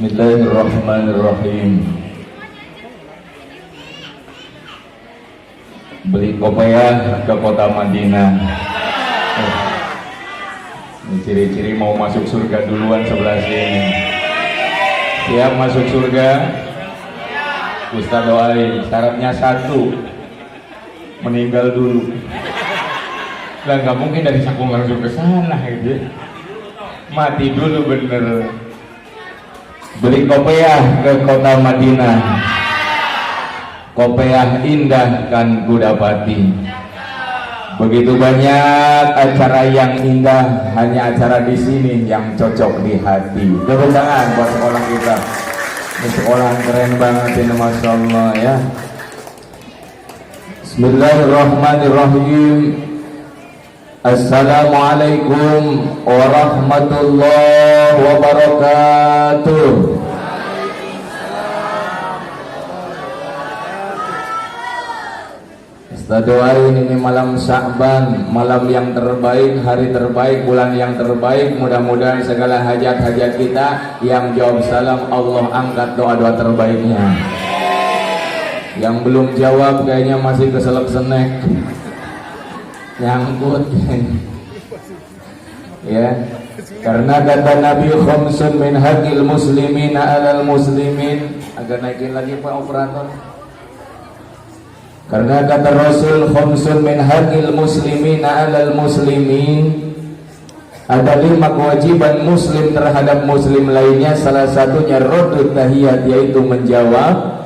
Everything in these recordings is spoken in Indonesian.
Bismillahirrahmanirrahim. Beli kopiah ke kota Madinah. Ini ciri-ciri mau masuk surga duluan sebelah sini. Siap masuk surga? Ustaz doain. Syaratnya satu, meninggal dulu. Lah nggak mungkin dari Cakung langsung ke sana gitu. Mati dulu bener. Beli kopiah ke kota Madinah. Kopiah indah kan kudapati. Begitu banyak acara yang indah, hanya acara di sini yang cocok di hati. Tepuk tangan buat sekolah kita. Ini sekolah keren banget ini, masya Allah ya. Bismillahirrahmanirrahim. Assalamualaikum warahmatullahi wabarakatuh. Kita doain ini malam Sya'ban, malam yang terbaik, hari terbaik, bulan yang terbaik. Mudah-mudahan segala hajat-hajat kita yang jawab salam Allah angkat doa-doa terbaiknya. Yang belum jawab kayaknya masih keselak senek, nyangkut ya. Karena kata Nabi, khamsun min haqqil muslimina alal muslimin. Agak naikin lagi Pak operator. Karena kata Rasul, khamsun min haqqil muslimina alal muslimin. Ada 5 kewajiban muslim terhadap muslim lainnya. Salah satunya raddut tahiyat, yaitu menjawab.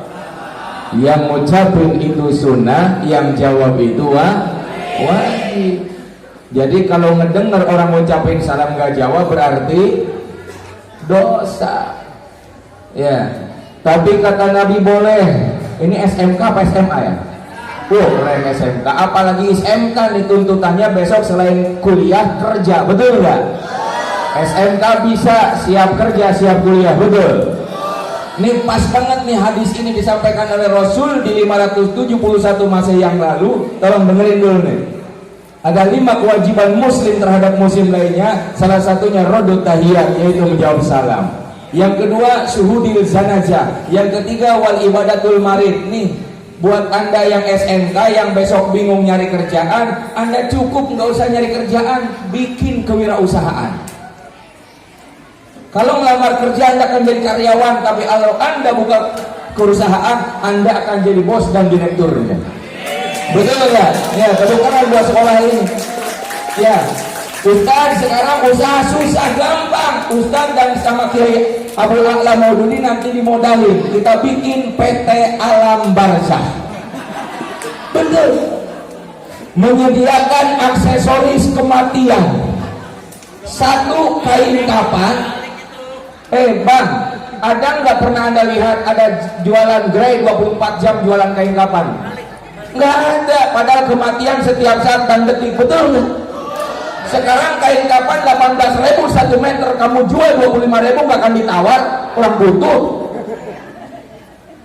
Yang ngucapin itu sunnah, yang jawab itu wajib. Jadi kalau ngedengar orang ngucapin salam gak jawab berarti dosa ya. Tapi kata Nabi boleh. Ini SMK apa SMA ya? Keren SMK. Apalagi SMK nih tuntutannya besok selain kuliah kerja, betul nggak? SMK bisa siap kerja siap kuliah, betul. Ini pas banget nih hadis ini disampaikan oleh Rasul di 571 Masehi yang lalu. Tolong dengerin dulu nih. Ada 5 kewajiban muslim terhadap muslim lainnya. Salah satunya raddut tahiyat, yaitu menjawab salam. Yang kedua syuhudil zanazah. Yang ketiga wal ibadatul marid. Nih buat anda yang SMK yang besok bingung nyari kerjaan, anda cukup nggak usah nyari kerjaan, bikin kewirausahaan. Kalau melamar kerja anda akan jadi karyawan, tapi kalau anda buka perusahaan, anda akan jadi bos dan direkturnya. Betul nggak? Ya, kebukaan buat sekolah ini. Ya, Ustaz sekarang usaha susah gampang. Ustaz dan sama Kiai Abdul A'la Maududi nanti dimodalin. Kita bikin PT Alam Barzah. Betul. Menyediakan aksesoris kematian. 1 kain kapan. Bang, ada nggak pernah anda lihat ada jualan gerai 24 jam jualan kain kapan? Nggak ada. Padahal kematian setiap saat dan detik. Betul nggak? Sekarang kain kapan 18.000 1 meter, kamu jual 25.000 gak akan ditawar, orang butuh.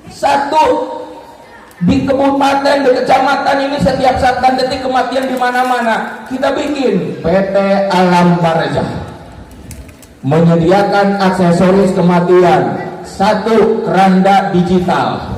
1 di kabupaten, di kecamatan ini setiap saat dan detik kematian di mana-mana. Kita bikin PT Alam Barzah, menyediakan aksesoris kematian. 1 keranda digital.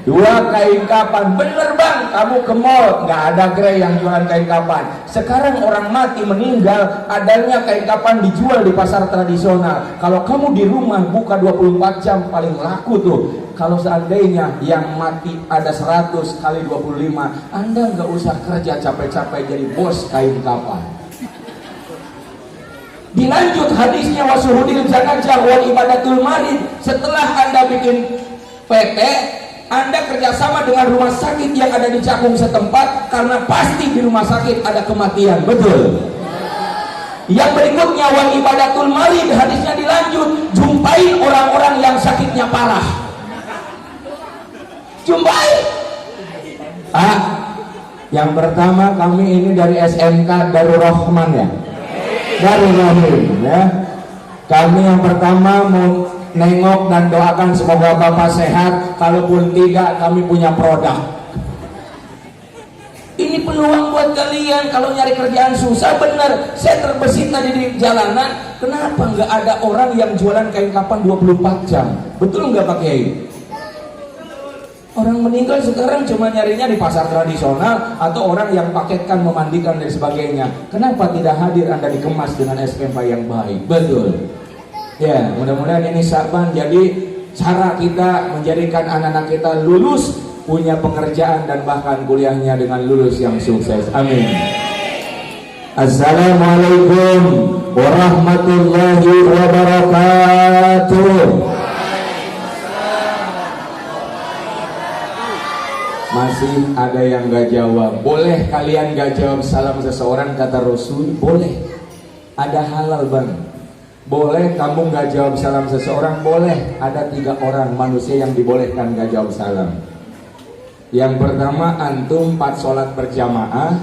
2 kain kapan. Bener bang, kamu ke mall nggak ada gerai yang jualan kain kapan. Sekarang orang mati meninggal, adanya kain kapan dijual di pasar tradisional. Kalau kamu di rumah buka 24 jam paling laku tuh. Kalau seandainya yang mati ada 100 kali 25, anda nggak usah kerja capek-capek jadi bos kain kapan. Dilanjut hadisnya, wasuhudil janajah wal ibadatul marid. Setelah anda bikin PT, anda kerjasama dengan rumah sakit yang ada di Cakung setempat, karena pasti di rumah sakit ada kematian, betul. Yang berikutnya wal ibadatul marid, hadisnya dilanjut, jumpai orang-orang yang sakitnya parah. Jumpai. Yang pertama kami ini dari SMK Darul Rahman ya. Darul Rahim ya. Kami yang pertama mau nengok dan doakan semoga Bapak sehat. Kalaupun tidak, kami punya produk. Ini peluang buat kalian. Kalau nyari kerjaan susah, benar. Saya terbesit tadi di jalanan, kenapa nggak ada orang yang jualan kain kapan 24 jam? Betul nggak Pak Kiai? Orang meninggal sekarang cuma nyarinya di pasar tradisional atau orang yang paketkan, memandikan dan sebagainya. Kenapa tidak hadir Anda dikemas dengan SKMP yang baik? Betul. Ya, mudah-mudahan ini Syaban jadi cara kita menjadikan anak-anak kita lulus, punya pekerjaan dan bahkan kuliahnya dengan lulus yang sukses. Amin. Assalamualaikum warahmatullahi wabarakatuh. Masih ada yang gak jawab. Boleh kalian gak jawab salam seseorang kata Rasul? Boleh. Ada halal bang. Boleh kamu gak jawab salam seseorang? Boleh. Ada 3 orang manusia yang dibolehkan gak jawab salam. Yang pertama, antum 4 sholat berjamaah,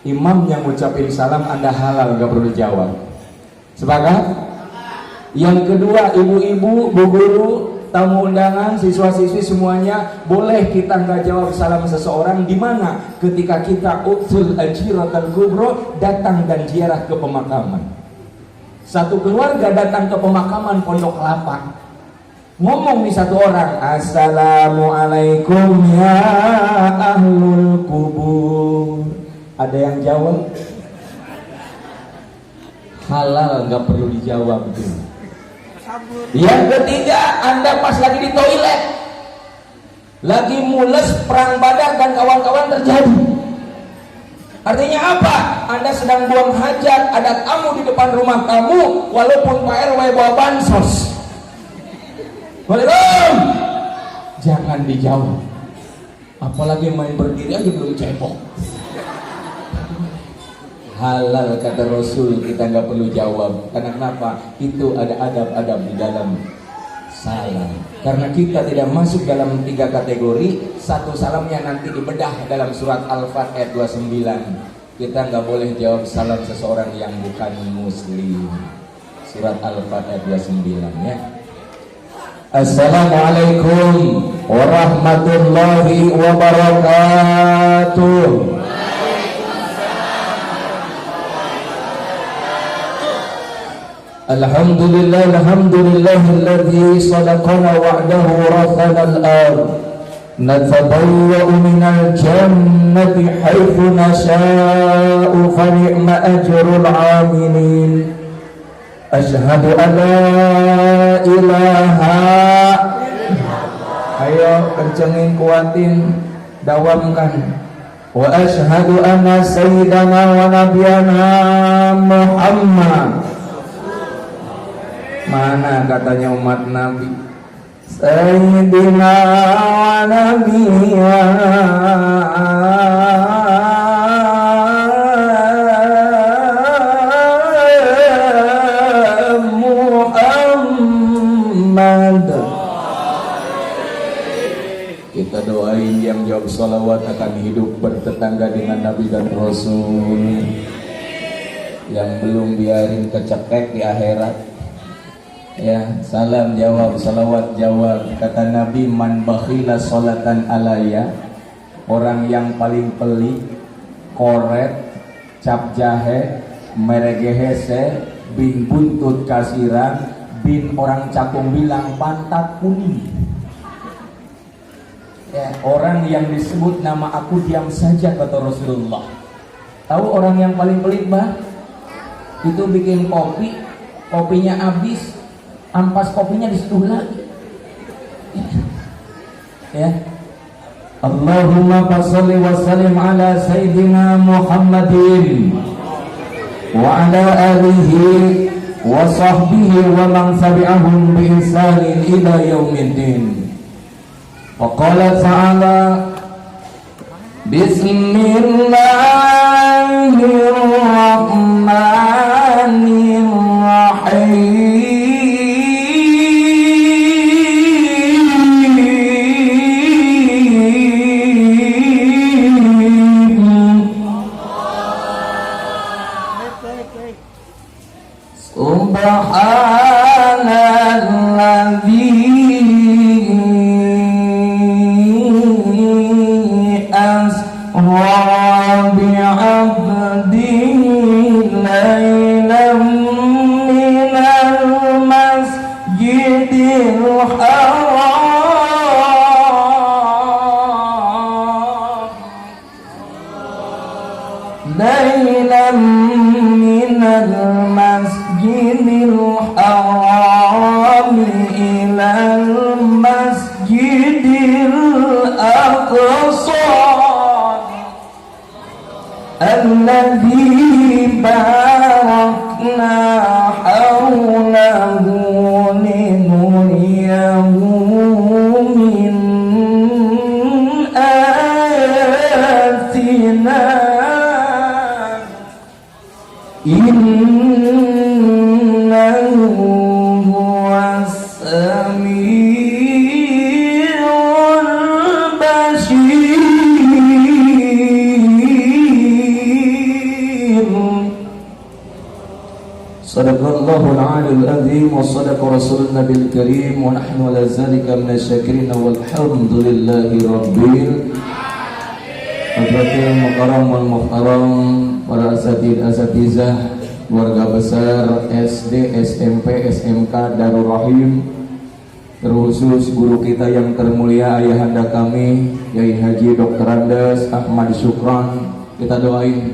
imam yang ngucapin salam Anda halal gak perlu jawab. Sepakat? Yang kedua, ibu-ibu, bu guru, tamu undangan, siswa-siswi semuanya boleh kita nggak jawab salam seseorang di mana ketika kita utul ajiratul kubro, datang dan ziarah ke pemakaman. Satu keluarga datang ke pemakaman Pondok Kelapa, ngomong nih satu orang, assalamualaikum ya ahlul kubur. Ada yang jawab? Halal, nggak perlu dijawab gitu. Yang ketiga, Anda pas lagi di toilet, lagi mules, perang badak dan kawan-kawan terjadi. Artinya apa? Anda sedang buang hajat, ada tamu di depan rumah kamu, walaupun Pak RW bawa bansos. Waalaikum. Jangan dijawab. Apalagi main berdiri aja belum cebok. Halal kata Rasul, kita nggak perlu jawab. Karena kenapa? Itu ada adab-adab di dalam salam. Karena kita tidak masuk dalam 3 kategori. Satu salamnya nanti dibedah dalam surat Al-Fat ayat 29. Kita nggak boleh jawab salam seseorang yang bukan muslim. Surat Al-Fat ayat 29 ya. Assalamualaikum warahmatullahi wabarakatuh. Alhamdulillah, alhamdulillahilladzi sadaqana wa'dahu rathana al-ard natabawwa'u minal jannati haythu nasha'u fa ni'ma ajrul 'amilin. Asyhadu an la ilaha, ayo kencengin, kuatin, dawamkan. Wa asyhadu anna sayyidana wa nabiyana Muhammad. Mana katanya umat Nabi? Sayyidina wa nabiyana Muhammad. Kita doain yang jawab salawat akan hidup bertetangga dengan Nabi dan Rasul. Yang belum biarin kecekek di akhirat. Ya, salam jawab, salawat jawab. Kata Nabi, man bakhila sholatan alaya, orang yang paling pelit, koret, cap jahe, meregehese, bin buntut kasiran, bin orang cakung bilang pantat kuning. Ya, orang yang disebut nama aku diam saja kata Rasulullah. Tahu orang yang paling pelit bah? Itu bikin kopi, kopinya habis, ampas kopinya diseduh lagi. Ya. Allahumma shalli wa sallim ala sayyidina Muhammadin wa ala alihi wa sahbihi wa man tabi'ahum bi ihsanin ila yaumiddin. Wa qala ta'ala Bismillahirrahmanirrahim. Subhanalladzi asra abdi lailam minal masjidil haram lailam minal masjidil haram ilal masjidil aqsa alladzi barakna hawlahu linuriyahu min ayatina innahu huwas samiul basir. Sadaqallahul aliyul azim wa sadaqa rasulun nabil karim wa nahnu ala zalika minasyakirin walhamdulillahi rabbil Hadratil mukarram wal muhtaram, para asatizah, keluarga besar SD, SMP, SMK Darul Rahim, terkhusus guru kita yang termulia ayahanda kami Yai Haji Dr. Andes Ahmad Syukran, kita doain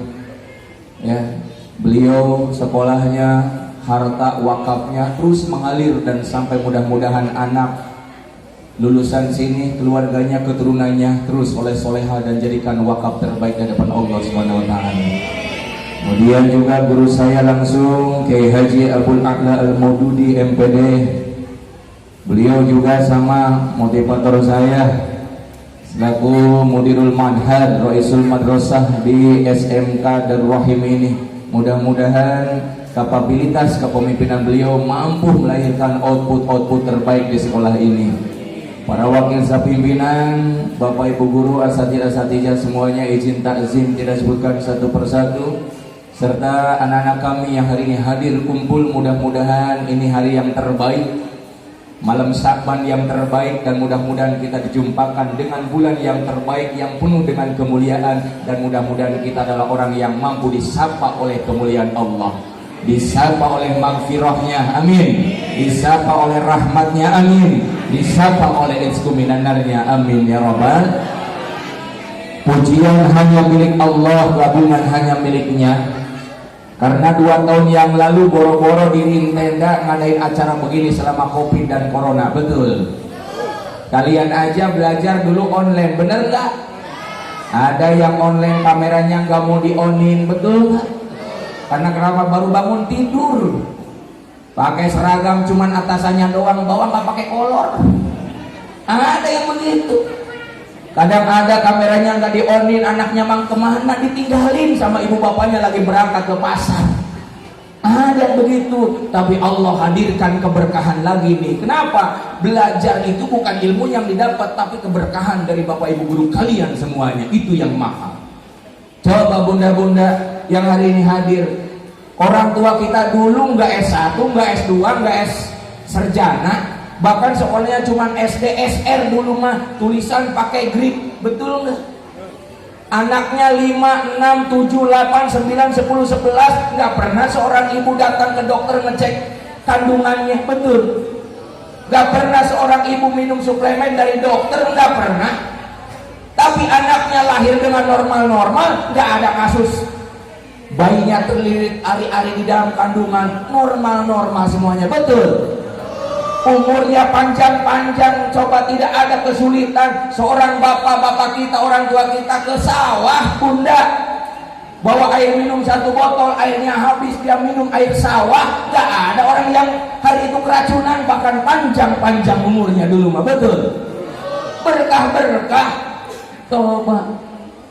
ya, beliau sekolahnya, harta wakafnya terus mengalir dan sampai mudah-mudahan anak lulusan sini, keluarganya, keturunannya terus soleh-soleha dan jadikan wakaf terbaik di depan Allah Subhanahu wa taala. Kemudian juga guru saya langsung Kiai Haji Abdul A'la Al-Maududi MPD. Beliau juga sama motivator saya selaku Mudirul Manhaj Raisul Madrasah di SMK Darul Rahim ini. Mudah-mudahan kapabilitas kepemimpinan beliau mampu melahirkan output terbaik di sekolah ini. Para wakil pimpinan, Bapak Ibu guru, asatidz semuanya izin takzim tidak sebutkan satu persatu, serta anak-anak kami yang hari ini hadir kumpul, mudah-mudahan ini hari yang terbaik, malam Sya'ban yang terbaik, dan mudah-mudahan kita dijumpakan dengan bulan yang terbaik yang penuh dengan kemuliaan, dan mudah-mudahan kita adalah orang yang mampu disapa oleh kemuliaan Allah, disapa oleh magfirahnya, amin, disapa oleh rahmatnya, amin, disapa oleh izkuminanarnya, amin ya rabbal. Pujian hanya milik Allah, gabungan hanya miliknya. Karena 2 tahun yang lalu boro-boro diri tenda ngadain acara begini selama Covid dan Corona, betul? Kalian aja belajar dulu online, bener gak? Ada yang online kameranya nggak mau di-onin, betul gak? Karena kenapa? Baru bangun tidur, pakai seragam cuman atasannya doang, bawah nggak pakai kolor. Ada yang begitu. Kadang ada kameranya nggak di-onin, anaknya mang kemana, ditinggalin sama ibu bapaknya lagi berangkat ke pasar. Ada yang begitu. Tapi Allah hadirkan keberkahan lagi nih. Kenapa? Belajar itu bukan ilmu yang didapat, tapi keberkahan dari bapak ibu guru kalian semuanya. Itu yang mahal. Coba bunda-bunda yang hari ini hadir, orang tua kita dulu nggak S1, nggak S2, nggak S sarjana, bahkan sekolahnya cuma SD, SR dulu mah, tulisan pakai grip, betul nggak? Anaknya 5, 6, 7, 8, 9, 10, 11, nggak pernah seorang ibu datang ke dokter ngecek kandungannya, betul? Nggak pernah seorang ibu minum suplemen dari dokter, nggak pernah. Tapi anaknya lahir dengan normal-normal, nggak ada kasus bayinya terlilit ari-ari di dalam kandungan, normal-normal semuanya, betul? Umurnya panjang-panjang, coba tidak ada kesulitan. Seorang bapak-bapak kita, orang tua kita ke sawah, bunda, bawa air minum 1 botol, airnya habis, dia minum air sawah. Gak ada orang yang hari itu keracunan, bahkan panjang-panjang umurnya dulu mah, betul? Berkah-berkah. Coba,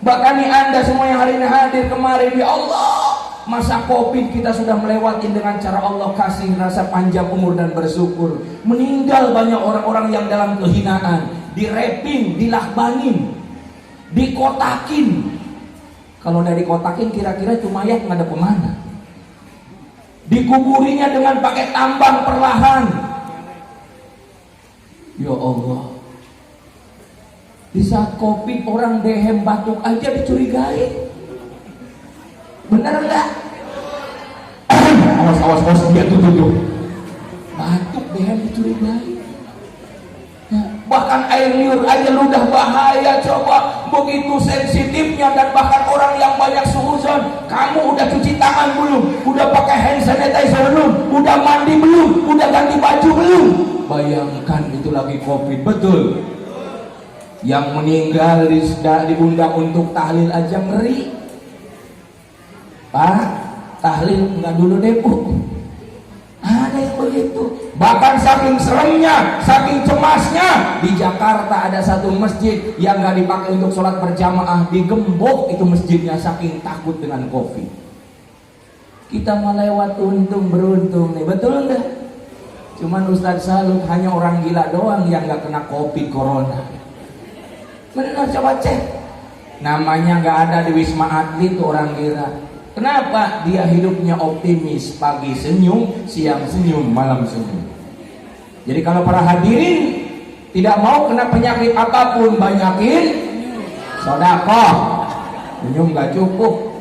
bahkan nih Anda semua yang hari ini hadir kemarin, ya Allah, masa Covid kita sudah melewati dengan cara Allah kasih rasa panjang umur dan bersyukur. Meninggal banyak orang-orang yang dalam kehinaan, direping, dilakbanin, dikotakin. Kalau dari kotakin kira-kira itu mayat nggak ada kemana. Dikuburinya dengan pakai tambang perlahan. Ya Allah, di saat Covid orang dehem batuk aja dicurigai. Bener enggak? Awas dia tuh batuk deh dicurigai. Bahkan air liur aja udah bahaya, coba begitu sensitifnya. Dan bahkan orang yang banyak suuzon, kamu udah cuci tangan belum? Udah pakai hand sanitizer belum? Udah mandi belum? Udah ganti baju belum? Bayangkan itu lagi COVID, betul. Yang meninggal diundang untuk tahlil aja ngeri. Pak, tahlil enggak dulu deh Bu. Ada yang begitu. Bahkan saking seremnya, saking cemasnya, di Jakarta ada satu masjid yang nggak dipakai untuk sholat berjamaah, digembok itu masjidnya saking takut dengan COVID. Kita melewat untung beruntung nih, betul nggak? Cuman Ustadz salut, hanya orang gila doang yang nggak kena COVID corona. Benar, coba cek. Namanya nggak ada di Wisma Atlet tuh orang gila. Kenapa? Dia hidupnya optimis, pagi senyum, siang senyum, malam senyum. Jadi kalau para hadirin tidak mau kena penyakit apapun, banyakin sedekah. Senyum gak cukup.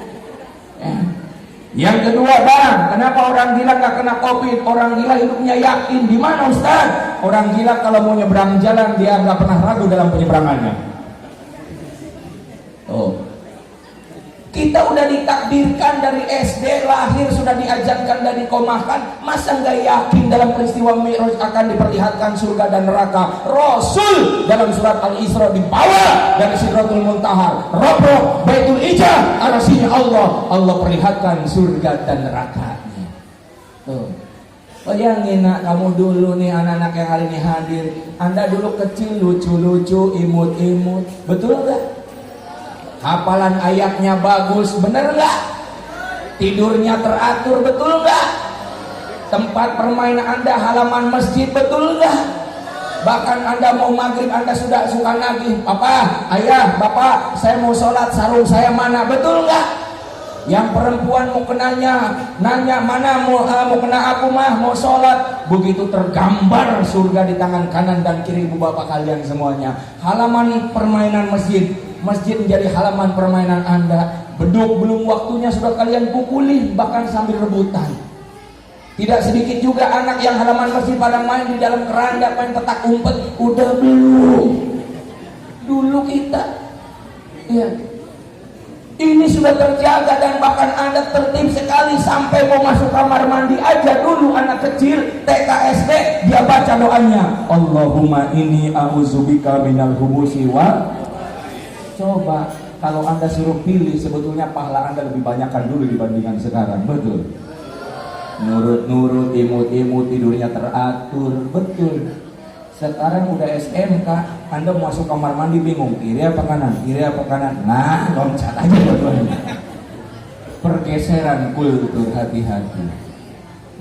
Yang kedua, Bang, kenapa orang gila gak kena COVID? Orang gila hidupnya yakin. Di mana Ustaz? Orang gila kalau mau nyebrang jalan dia gak pernah ragu dalam penyeberangannya. Oh. Kita udah ditakdirkan dari SD, lahir sudah diajarkan dan dikomahkan. Masa nggak yakin dalam peristiwa Mi'raj akan diperlihatkan surga dan neraka? Rasul dalam surat Al-Isra dibawa dari Sidratul Muntaha, Rabbah, Baitul Ijah, arasinya Allah perlihatkan surga dan nerakanya. Tuh. Bayangin nak, kamu dulu nih anak-anak yang hari ini hadir, Anda dulu kecil lucu-lucu, imut-imut, betul nggak? Hafalan ayatnya bagus, bener nggak? Tidurnya teratur, betul nggak? Tempat permainan Anda halaman masjid, betul nggak? Bahkan Anda mau maghrib Anda sudah suka nagih, Papa, Ayah, Bapak, saya mau sholat, sarung saya mana, betul nggak? Yang perempuan mau nanya mana mau kena aku mah, mau sholat. Begitu tergambar surga di tangan kanan dan kiri ibu bapak kalian semuanya. Halaman permainan masjid menjadi halaman permainan Anda. Beduk belum waktunya sudah kalian pukuli, bahkan sambil rebutan. Tidak sedikit juga anak yang halaman masjid pada main di dalam keranda, main petak umpet. Udah belum? Dulu kita, ya. Ini sudah terjaga dan bahkan Anda tertib sekali sampai mau masuk kamar mandi aja dulu anak kecil TK SD dia baca doanya, Allahumma inni a'udzubika minal khubusi wa. Coba kalau Anda suruh pilih, sebetulnya pahala Anda lebih banyakkan dulu dibandingkan sekarang, betul? Nurut, imut, tidurnya teratur, betul. Sekarang udah SMK, Anda mau masuk kamar mandi bingung, kiri apa kanan, nah loncat aja betul. Pergeseran kultur, hati-hati.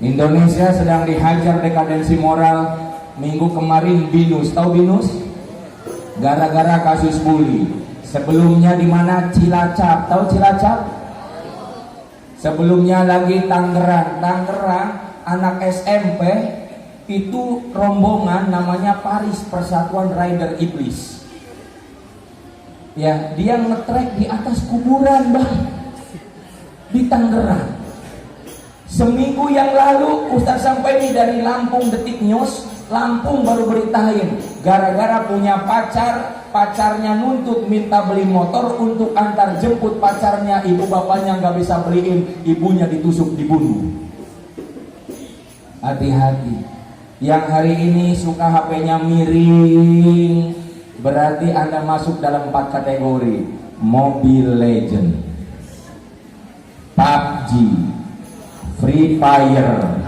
Indonesia sedang dihajar dekadensi moral. Minggu kemarin BINUS, tahu BINUS? Gara-gara kasus bully. Sebelumnya di mana? Cilacap, tahu Cilacap? Sebelumnya lagi Tangerang, anak SMP itu rombongan namanya Paris, Persatuan Rider Iblis. Ya, dia ngetrek di atas kuburan, Bang. Di Tangerang. Seminggu yang lalu Ustaz sampai nih dari Lampung, Detik News, Lampung baru beritain, gara-gara punya pacarnya nuntut minta beli motor untuk antar jemput pacarnya, ibu bapaknya nggak bisa beliin, ibunya ditusuk, dibunuh. Hati-hati. Yang hari ini suka HP-nya miring, berarti Anda masuk dalam 4 kategori: Mobile Legend, PUBG, Free Fire,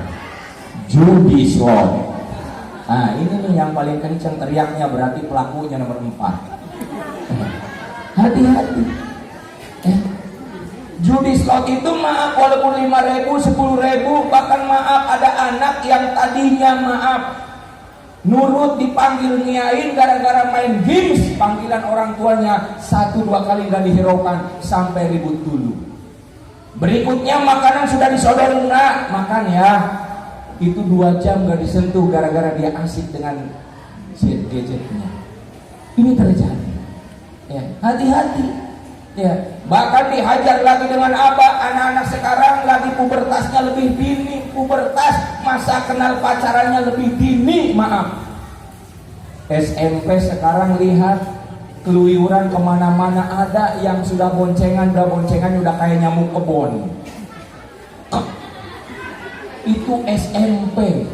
judi slot. Nah ini nih yang paling kenceng teriaknya, berarti pelakunya nomor 4. Hati-hati. Judi slot itu maaf walaupun 5.000, 10.000, bahkan maaf ada anak yang tadinya nurut dipanggil ngiain gara-gara main games, panggilan orang tuanya 1-2 kali gak dihiraukan sampai ribut dulu. Berikutnya makanan sudah disodorin, nak makan ya, itu 2 jam gak disentuh gara-gara dia asik dengan gadgetnya. Ini terjadi ya, hati-hati. Ya, bahkan dihajar lagi dengan apa? Anak-anak sekarang lagi pubertasnya lebih dini, pubertas masa kenal pacarannya lebih dini, maaf. SMP sekarang lihat keluyuran kemana-mana, ada yang sudah boncengan udah kayak nyamuk kebon. Itu SMP.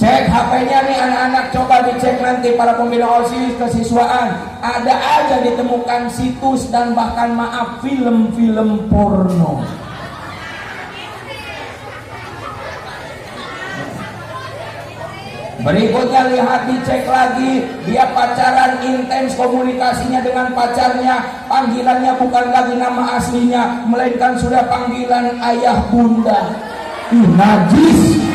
Cek HP-nya nih anak-anak, coba dicek nanti para pembina OSIS kesiswaan. Ada aja ditemukan situs dan bahkan maaf film-film porno. Berikutnya lihat, dicek lagi, dia pacaran intens komunikasinya dengan pacarnya, panggilannya bukan lagi nama aslinya, melainkan sudah panggilan ayah bunda. Najis.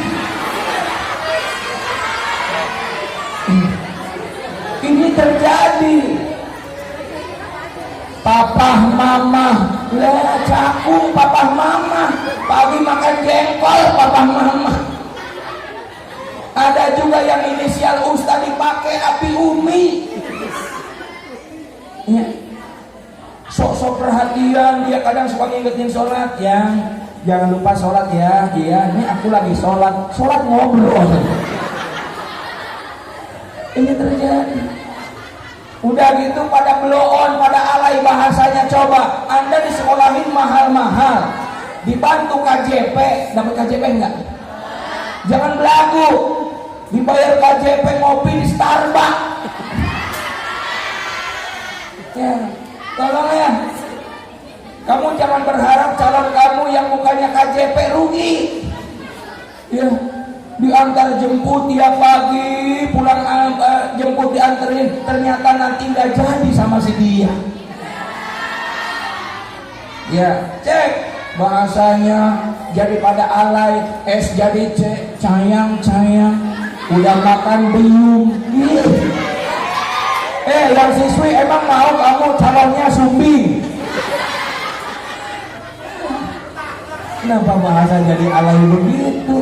Ini terjadi. Papa mama, lah cakung papa mama, pagi makan jengkol papa mama. Ada juga yang inisial Ustaz dipakai api umi. Ya. Sok-sok perhatian, dia kadang suka ngingetin sholat, yang jangan lupa sholat ya. Iya, ini aku lagi sholat ngobrol. Ini terjadi. Udah gitu pada blow-on, pada alay bahasanya. Coba Anda disekolahin mahal-mahal, dibantu KJP, dapat KJP enggak? Jangan belagu, dibayar KJP ngopi di Starbucks. Ya, tolong ya. Kamu jangan berharap calon kamu yang bukannya KJP rugi. Ya, diantar jemput tiap pagi, pulang jemput dianterin, ternyata nanti nggak jadi sama si dia. Ya, cek bahasanya jadi pada alay, es jadi cayang, udah makan belum? Yang siswi emang mau kamu calonnya sumbing? Kenapa bahasa jadi alay begitu?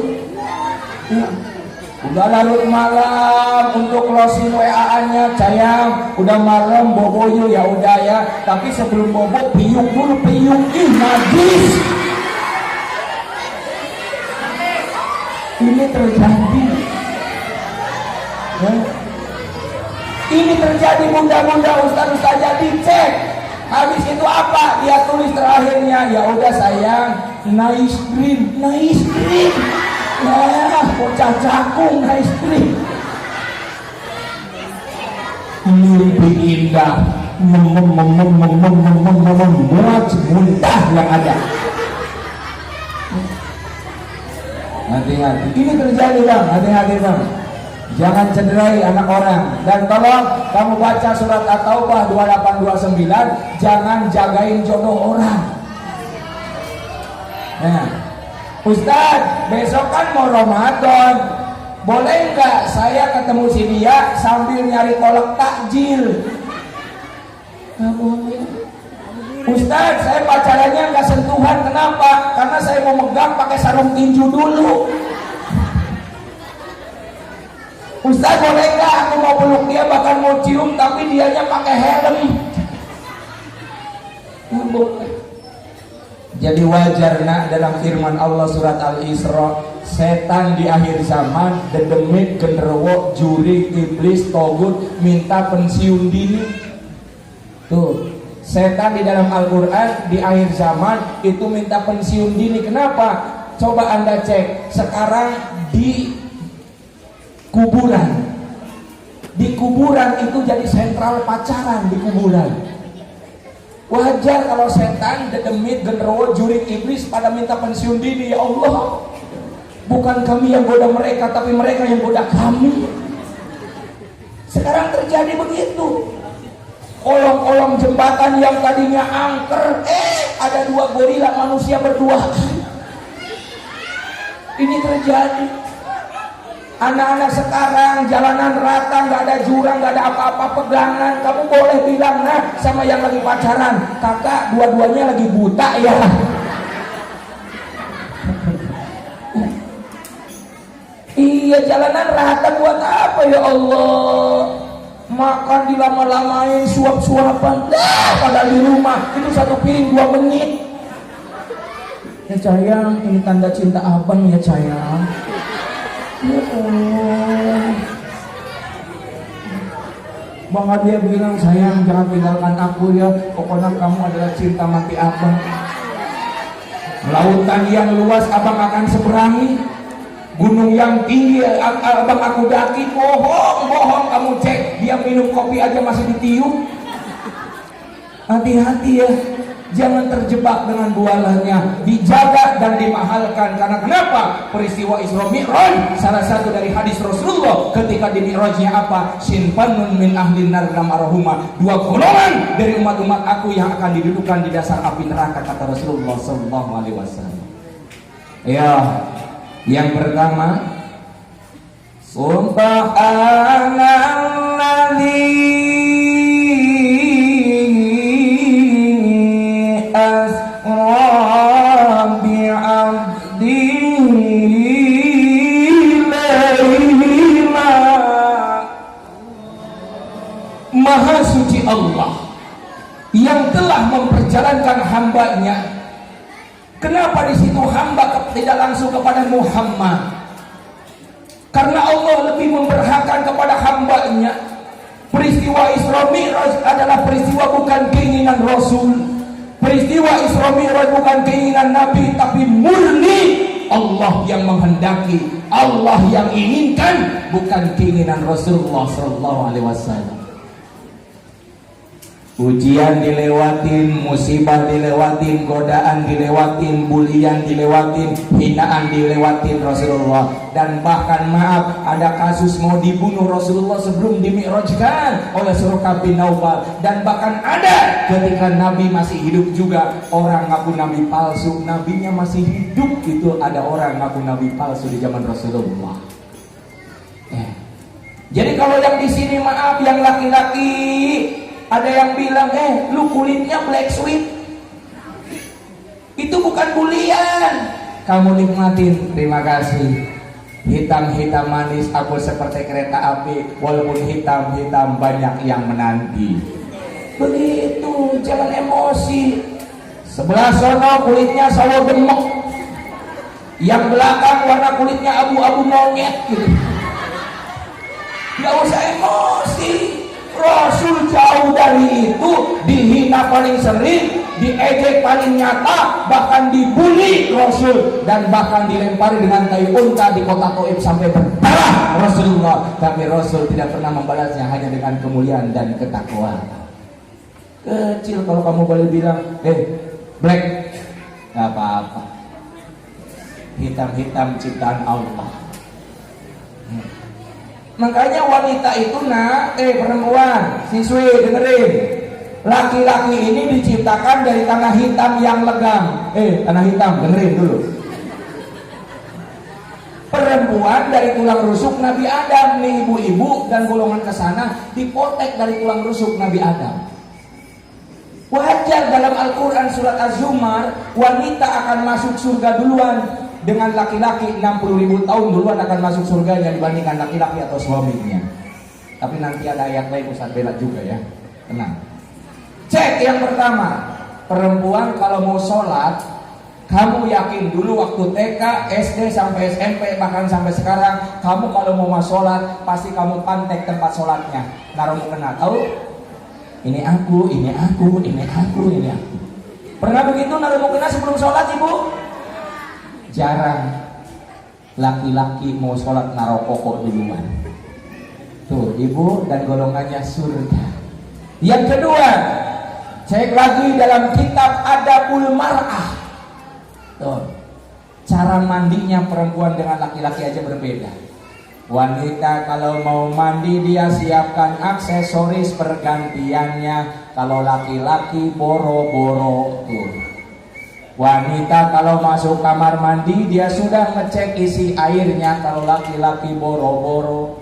Ya. Udah larut malam untuk closing WA-nya, sayang, udah malam bobo yuk, ya udah ya. Tapi sebelum bobo piyuk dulu, najis. Ini terjadi. Ya. Ini terjadi bunda-bunda, ustaz-ustaz jadi cek. Habis itu apa? Dia tulis terakhirnya, ya udah sayang, nice dream. Ya, bocah cakung nice dream. Mimpi indah, membuat muntah yang ada. Hati-hati. Ini terjadi bang, hati-hati bang. Jangan cederai anak orang. Dan tolong kamu baca surat At-Taubah 2829, jangan jagain jodoh orang. Nah, Ustaz, besok kan mau Ramadan, boleh nggak saya ketemu si dia sambil nyari kolak takjil? Nggak boleh. Ustaz, saya pacarannya nggak sentuhan, kenapa? Karena saya mau megang pakai sarung tinju dulu. Ustaz, boleh nggak aku mau peluk dia bahkan mau cium tapi dianya pakai helm? Nggak boleh. Jadi wajar nak dalam firman Allah surat Al-Isra, setan di akhir zaman, dedemit, genderuwo, juri, iblis, togut, minta pensiun dini. Tuh, setan di dalam Al-Quran di akhir zaman itu minta pensiun dini. Kenapa? Coba Anda cek sekarang di kuburan. Di kuburan itu jadi sentral pacaran di kuburan. Wajar kalau setan, dedemit, genderuwo, jurik, iblis pada minta pensiun dini. Ya Allah, bukan kami yang goda mereka, tapi mereka yang goda kami. Sekarang terjadi begitu. Kolong-kolong jembatan yang tadinya angker, ada dua gorila manusia berdua. Ini terjadi. Anak-anak sekarang jalanan rata, nggak ada jurang, nggak ada apa-apa, pegangan. Kamu boleh bilang nah sama yang lagi pacaran, kakak dua-duanya lagi buta ya. Iya, jalanan rata buat apa ya Allah? makan dilama-lamain, suap-suapan. Padahal di rumah itu satu piring 2 menit. Ya sayang, ini tanda cinta abang ya sayang. Ya Allah. Bang Adia bilang, sayang jangan tinggalkan aku ya, pokoknya kamu adalah cinta mati abang. Lautan yang luas abang akan seberangi, gunung yang tinggi abang aku daki. Bohong kamu, cek dia minum kopi aja masih ditiup. Hati-hati ya, jangan terjebak dengan bualannya, dijaga dan dimahalkan. Karena kenapa? Peristiwa Isra Mi'raj, salah satu dari hadis Rasulullah ketika di Mi'rajnya apa? Sinfanun min ahlin nar namarahuma, 2 golongan dari umat-umat aku yang akan didudukan di dasar api neraka, kata Rasulullah SAW. Ya, yang pertama, subhanalladzi Maha suci Allah yang telah memperjalankan hambanya. Kenapa di situ hamba tidak langsung kepada Muhammad? Karena Allah lebih memberhakan kepada hambanya. Peristiwa Isra Mi'raj adalah peristiwa bukan keinginan Rasul. Peristiwa Isra Mi'raj bukan keinginan Nabi, tapi murni Allah yang menghendaki, Allah yang inginkan, bukan keinginan Rasulullah SAW. Ujian dilewatin, musibah dilewatin, godaan dilewatin, bulian dilewatin, hinaan dilewatin Rasulullah. Dan bahkan maaf, ada kasus mau dibunuh Rasulullah sebelum dimi'rajkan oleh Suraqah bin Naufal. Dan bahkan ada ketika Nabi masih hidup juga orang ngaku Nabi palsu, Nabinya masih hidup, itu ada orang ngaku Nabi palsu di zaman Rasulullah. Jadi kalau yang di sini maaf, yang laki-laki ada yang bilang, lu kulitnya black sweet, itu bukan bulian. Kamu nikmatin, terima kasih. Hitam-hitam manis, aku seperti kereta api, walaupun hitam-hitam banyak yang menanti. Begitu, jangan emosi. Sebelah sono kulitnya sawo gemuk, yang belakang warna kulitnya abu-abu monyet gitu. Gak usah emosi. Rasul jauh dari itu, dihina paling sering, diejek paling nyata, bahkan dibully Rasul, dan bahkan dilempari dengan kayu unta di kota Taif sampai berdarah Rasulullah. Tapi Rasul tidak pernah membalasnya, hanya dengan kemuliaan dan ketakwaan. Kecil kalau kamu boleh bilang, black, gak apa-apa. Hitam-hitam ciptaan Allah. Makanya wanita itu perempuan, siswi dengerin, laki-laki ini diciptakan dari tanah hitam yang legam. Tanah hitam, dengerin dulu. Perempuan dari tulang rusuk Nabi Adam. Nih ibu-ibu dan golongan kesana dipotek dari tulang rusuk Nabi Adam. Wajar dalam Al-Quran surat Az-Zumar, wanita akan masuk surga duluan dengan laki-laki 60.000 tahun duluan akan masuk surganya dibandingkan laki-laki atau suaminya. Tapi nanti ada ayat lain Ustaz bela juga ya, tenang. Cek yang pertama, perempuan kalau mau sholat, kamu yakin dulu waktu TK, SD sampai SMP bahkan sampai sekarang, kamu kalau mau sholat pasti kamu pantek tempat sholatnya, naruh mukena, tahu? Ini aku, ini aku, ini aku, ini aku. Pernah begitu naruh mukena sebelum sholat ibu? Jarang. Laki-laki mau sholat naruh pokok duluan. Tuh ibu dan golongannya surga. Yang kedua, cek lagi dalam kitab Adabul Mar'ah. Tuh, cara mandinya perempuan dengan laki-laki aja berbeda. Wanita kalau mau mandi dia siapkan aksesoris pergantiannya. Kalau laki-laki boro-boro tuh. Wanita kalau masuk kamar mandi dia sudah ngecek isi airnya. Kalau laki-laki boro-boro.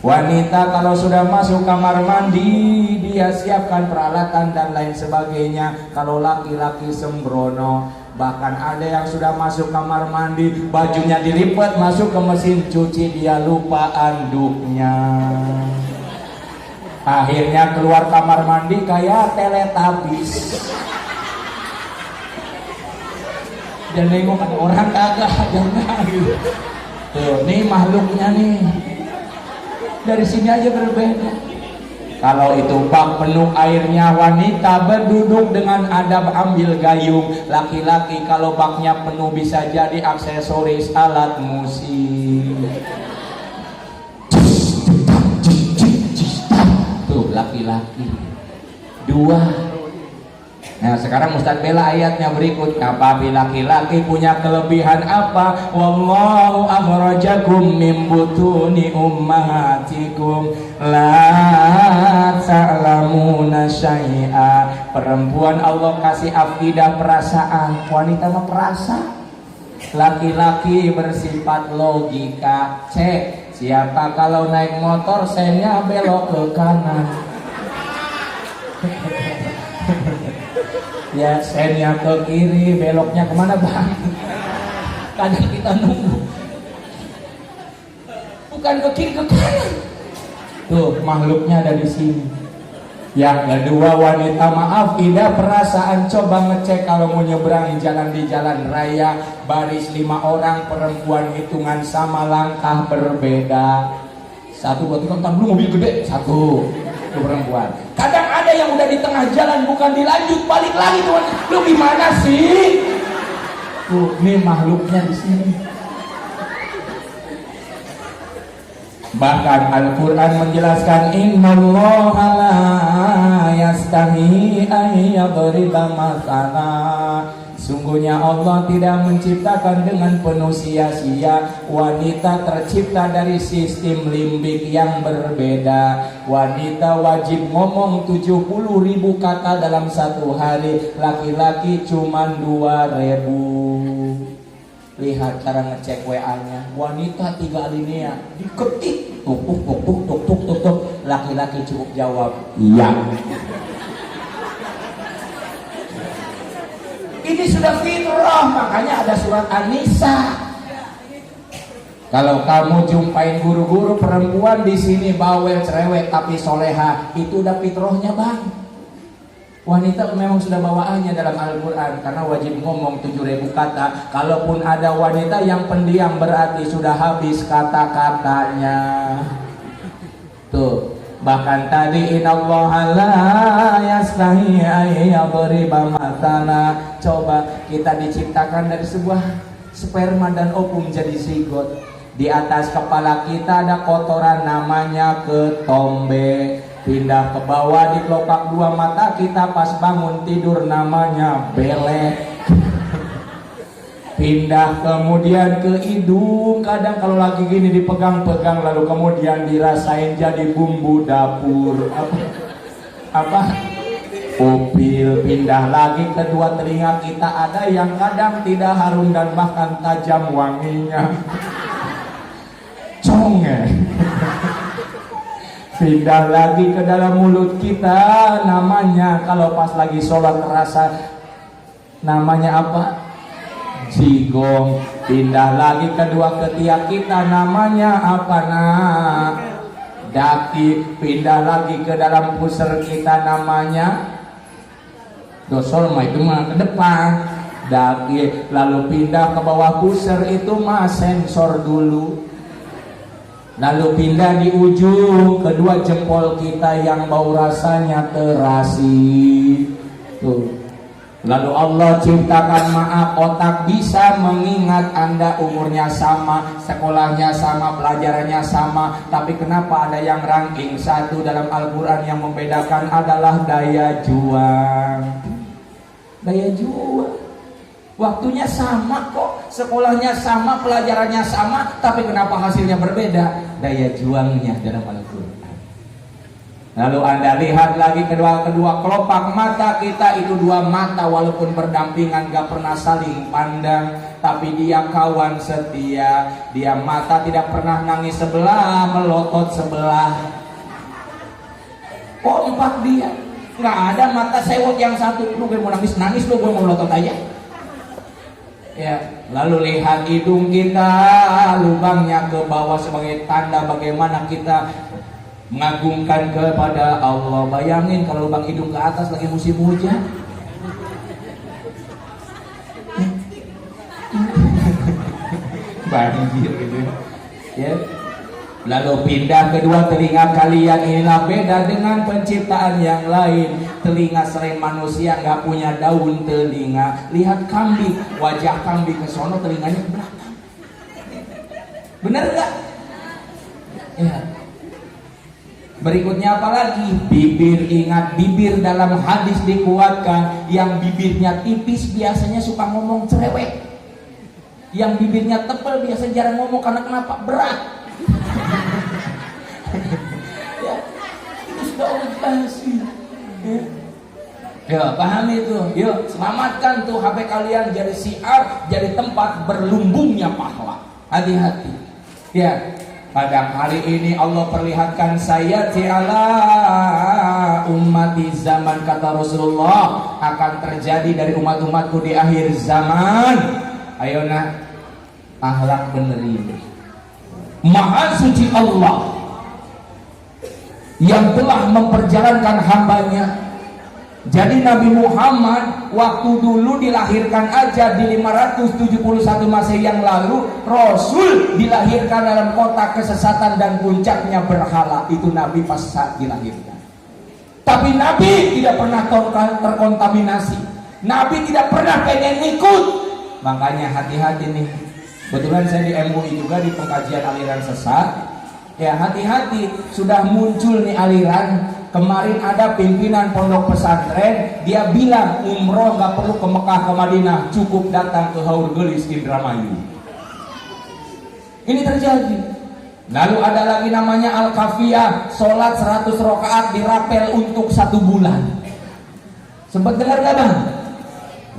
Wanita kalau sudah masuk kamar mandi dia siapkan peralatan dan lain sebagainya. Kalau laki-laki sembrono. Bahkan ada yang sudah masuk kamar mandi bajunya dilipat masuk ke mesin cuci, dia lupa anduknya. Akhirnya keluar kamar mandi kayak Teletubbies. Dan nengok kan orang kagak jangan gitu. Tuh, nih makhluknya nih. Dari sini aja berbeda. Kalau itu bak penuh airnya, wanita berduduk dengan adab ambil gayung. Laki-laki kalau baknya penuh bisa jadi aksesoris alat musik. Tuh laki-laki. Dua. Nah sekarang Ustadz bela ayatnya berikutnya. Tapi laki-laki punya kelebihan apa? Wallahu akhrajakum min butuni ummahatikum la ta'lamuna syai'a. Perempuan Allah kasih afidah perasaan, wanita mah perasa. Laki-laki bersifat logika. Cek, siapa kalau naik motor sennya belok ke kanan. Ya sennya ke kiri, beloknya kemana bang? Kadang kita nunggu, bukan ke kiri, ke kanan. Tuh makhluknya ada di sini. Yang kedua, wanita maaf tidak perasaan. Coba ngecek kalau mau nyebrang jalan di jalan raya, baris 5 orang, perempuan hitungan sama langkah berbeda. Satu buat kan lu mobil gede, satu itu perempuan. Kadang ada yang udah di tengah jalan bukan dilanjut, balik lagi tuh. Lu gimana sih? Tuh, nih makhluknya di sini. Bahkan Al-Quran menjelaskan innallaha la yastahi an yadriba mathala. Sungguhnya Allah tidak menciptakan dengan penuh sia-sia. Wanita tercipta dari sistem limbik yang berbeda. Wanita wajib ngomong 70.000 kata dalam satu hari. Laki-laki cuma 2.000. Lihat cara ngecek WA-nya. Wanita 3 alinea diketik tuk tuk tuk tuk tuk tuk tuk tuk. Laki-laki cukup jawab iya. Ini sudah fitrah, makanya ada surat An-Nisa. Kalau kamu jumpain guru-guru perempuan di sini bawel cerewet tapi soleha, itu udah fitrahnya bang. Wanita memang sudah bawaannya dalam Al-Quran karena wajib ngomong 7.000 kata. Kalaupun ada wanita yang pendiam berarti sudah habis kata-katanya. Tuh. Bahkan tadi innallaha la yastahi ay yadriba matana. Coba kita diciptakan dari sebuah sperma dan ovum jadi zigot. Di atas kepala kita ada kotoran namanya ketombe. Pindah ke bawah di kelopak 2 mata kita pas bangun tidur namanya belek. Pindah kemudian ke hidung, kadang kalau lagi gini dipegang-pegang lalu kemudian dirasain jadi bumbu dapur. Apa? Upil. Pindah lagi ke 2 telinga kita, ada yang kadang tidak harum dan bahkan tajam wanginya. Conge. Pindah lagi ke dalam mulut kita, namanya kalau pas lagi sholat terasa namanya apa? Jigong. Pindah lagi kedua ketiak kita, namanya apa nak? Daki. Pindah lagi ke dalam pusar kita, namanya dosol mah itu mah ke depan. Daki. Lalu pindah ke bawah pusar itu mah sensor dulu. Lalu pindah di ujung kedua jempol kita yang bau rasanya terasi. Tuh. Lalu Allah ciptakan maaf otak bisa mengingat Anda umurnya sama, sekolahnya sama, pelajarannya sama. Tapi kenapa ada yang ranking 1 dalam Al-Quran yang membedakan adalah daya juang. Daya juang. Waktunya sama kok, sekolahnya sama, pelajarannya sama. Tapi kenapa hasilnya berbeda? Daya juangnya dalam Al-Quran. Lalu Anda lihat lagi kedua kelopak mata kita, itu 2 mata walaupun berdampingan gak pernah saling pandang, tapi dia kawan setia. Dia mata tidak pernah nangis sebelah, melotot sebelah. Kompak dia, nggak ada mata sewot yang satu. Lu gue mau nangis lu, gue mau melotot aja. Ya, lalu lihat hidung kita, lubangnya ke bawah sebagai tanda bagaimana kita mengagungkan kepada Allah. Bayangin kalau lubang hidung ke atas lagi musim hujan. Banjir gitu ya. Lalu pindah kedua telinga kalian, inilah beda dengan penciptaan yang lain. Telinga selain manusia nggak punya daun telinga. Lihat kambing, wajah kambing ke sono, telinganya ke belakang. Bener nggak? Ya. Berikutnya apa lagi? Bibir. Ingat, bibir dalam hadis dikuatkan. Yang bibirnya tipis biasanya suka ngomong cerewet. Yang bibirnya tebal biasanya jarang ngomong. Karena kenapa? Berat. Ya, itu sudah Allah jelasin. Ya, paham itu. Yuk, selamatkan tuh HP kalian jadi siar, jadi tempat berlumbungnya pahala. Hati-hati. Ya, pada hari ini Allah perlihatkan saya ala ummati zaman, kata Rasulullah, akan terjadi dari umat-umatku di akhir zaman. Ayo nak, akhlak bener ini. Maha suci Allah yang telah memperjalankan hambanya. Jadi Nabi Muhammad waktu dulu dilahirkan aja di 571 Masehi yang lalu, Rasul dilahirkan dalam kota kesesatan dan puncaknya berhala. Itu Nabi pas saat dilahirkan. Tapi Nabi tidak pernah terkontaminasi. Nabi tidak pernah pengen ikut. Makanya hati-hati nih. Kebetulan saya di MUI juga di pengkajian aliran sesat. Ya, hati-hati, sudah muncul nih aliran. Kemarin ada pimpinan pondok pesantren, dia bilang umroh gak perlu ke Mekah ke Madinah, cukup datang ke Haur Gelis Indramayu. Ini terjadi. Lalu ada lagi namanya Al-Kafiyah, sholat 100 rakaat dirapel untuk 1 bulan. Sempat dengar gak bang?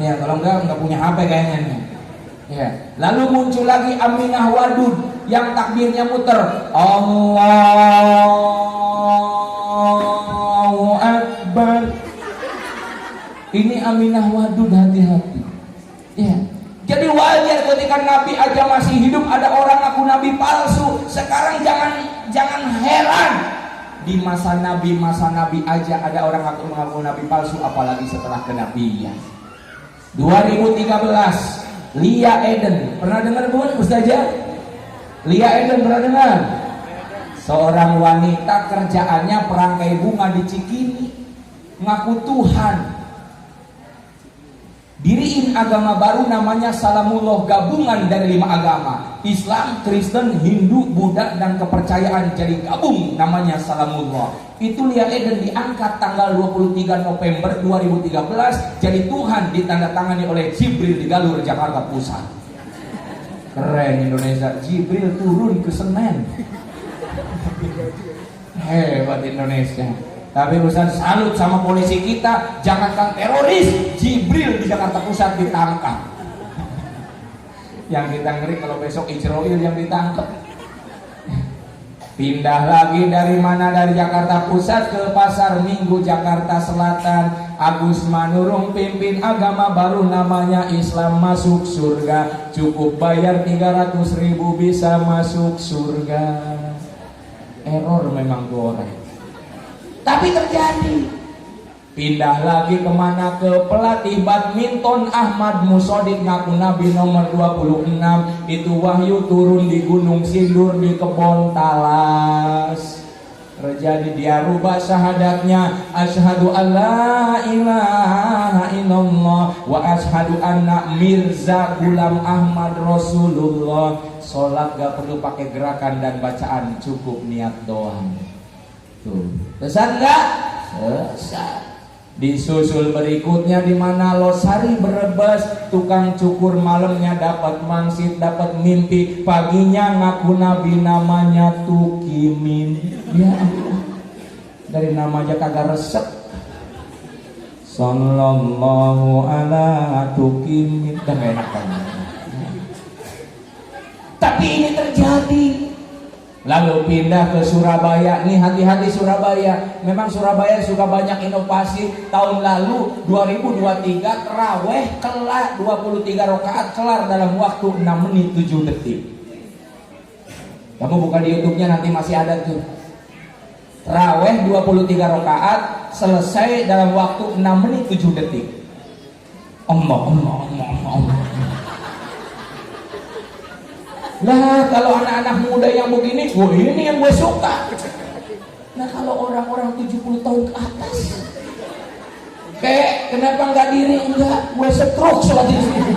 Ya, kalau enggak punya HP kayaknya nih. Ya. Lalu muncul lagi Aminah Wadud yang takbirnya muter, Allahu Akbar. Ini Aminah Wadud, hati-hati. Ya. Jadi wajar ketika Nabi aja masih hidup ada orang ngaku Nabi palsu. Sekarang jangan heran. Di masa Nabi aja ada orang ngaku Nabi palsu, apalagi setelah kenabian. 2013 Lia Eden, pernah dengar bukan Ustazah? Lia Eden pernah dengar? Seorang wanita kerjaannya perangkai bunga di Cikini, ngaku Tuhan, diriin agama baru namanya Salamullah, gabungan dari 5 agama, Islam, Kristen, Hindu, Buddha, dan kepercayaan jadi gabung namanya Salamullah. Itu Lia Eden diangkat tanggal 23 November 2013 jadi Tuhan, ditandatangani oleh Jibril di Galur, Jakarta Pusat. Keren Indonesia, Jibril turun ke Senen. Hebat Indonesia. Tapi Ustaz salut sama polisi kita, jangankan teroris, Jibril di Jakarta Pusat ditangkap. Yang kita ngeri kalau besok Ijroil yang ditangkap. Pindah lagi dari mana? Dari Jakarta Pusat ke Pasar Minggu Jakarta Selatan. Agus Manurung pimpin agama baru namanya Islam, masuk surga. Cukup bayar 300.000 bisa masuk surga. Error memang goreng. Tapi terjadi. Pindah lagi kemana? Ke pelatih badminton Ahmad Musodik ngaku Nabi nomor 26. Itu wahyu turun di Gunung Sindur di Kebon Talas. Terjadi dia rubah syahadatnya, asyhadu alla ilaha illallah wa asyhadu anna Mirza Gulam Ahmad Rasulullah. Sholat gak perlu pakai gerakan dan bacaan, cukup niat doang. Tuh, selesai enggak? Selesai. Disusul berikutnya di mana Losari Brebes, tukang cukur malamnya dapat mangsit, dapat mimpi, paginya ngaku Nabi namanya Tukimin. Ya Allah, dari nama aja kagak resep. Sallallahu ala Tukimin, udah gak enak banget. Tapi ini terjadi. Lalu pindah ke Surabaya. Nih hati-hati Surabaya. Memang Surabaya suka banyak inovasi. Tahun lalu 2023 terawih kelar 23 rakaat kelar dalam waktu 6 menit 7 detik. Kamu buka di YouTube-nya nanti masih ada tuh. Raweh 23 rakaat selesai dalam waktu 6 menit 7 detik. Allah. Lah kalau anak-anak muda yang begini, wah ini yang gue suka. Nah kalau orang-orang 70 tahun ke atas, kayak kenapa nggak diri enggak? Gue stroke sholat di sini.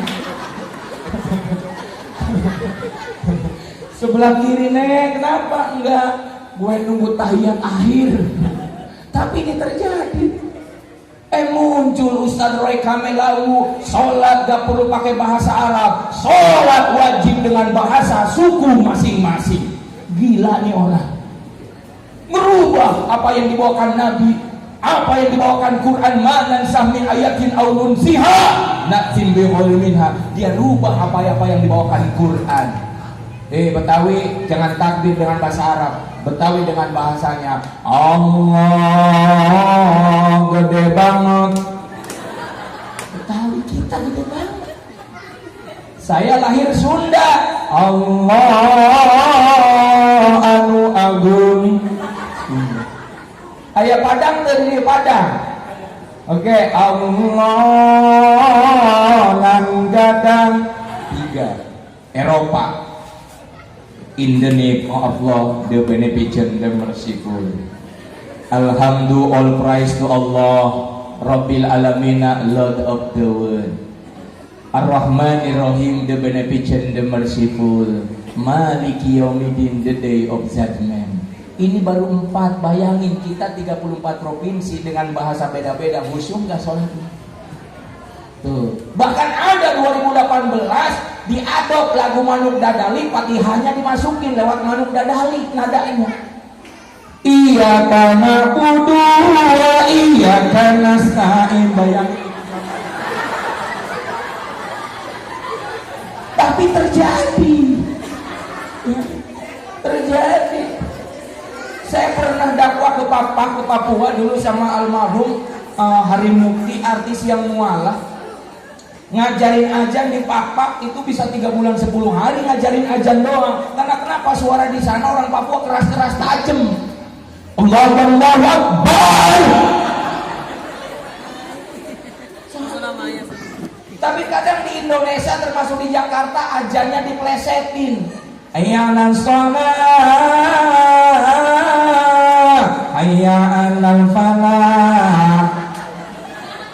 Sebelah kiri nek, kenapa enggak? Gue nunggu tahiyat akhir. Tapi ini terjadi. Muncul Ustadz Roy Kamelawu, sholat gak perlu pakai bahasa Arab, sholat wajib dengan bahasa suku masing-masing. Gila nih orang. Merubah apa yang dibawakan Nabi, apa yang dibawakan Quran, manan sami ayatin aulun siha naksim bihol minha. Dia rubah apa yang dibawakan Quran. Betawi jangan takbir dengan bahasa Arab, Betawi dengan bahasanya Allah gede banget. Betawi kita gede banget. Saya lahir Sunda, Allah anu agung. Ayah Padang dari Padang. Oke, Allah nan gadang 3 Eropa. In the name of Allah, the beneficent, the merciful. Alhamdulillah, all praise to Allah, Rabbil Alamina, Lord of the world. Ar-Rahmanir Rahim, the beneficent, the merciful. Maliki Yaumiddin, the day of judgment. Ini baru 4, bayangin kita 34 provinsi dengan bahasa beda-beda, khusyuk gak sholatnya? Tuh. Bahkan ada 2018 diadop lagu Manuk Dadali, Fatihahnya dimasukin lewat Manuk Dadali nadanya. Iya karena kudu, iya karena nasta'in, bayangin. Tapi terjadi. Ya, terjadi. Saya pernah dakwah ke Papua dulu sama almarhum Hari Mukti, artis yang mualah. Ngajarin ajan di Papak itu bisa 3 bulan 10 hari ngajarin ajan doang. Karena kenapa? Suara di sana orang Papua keras-keras tajem. Allahu Akbar. Tapi kadang di Indonesia termasuk di Jakarta ajannya diplesetin. Ayanan sholat, ayanan falah.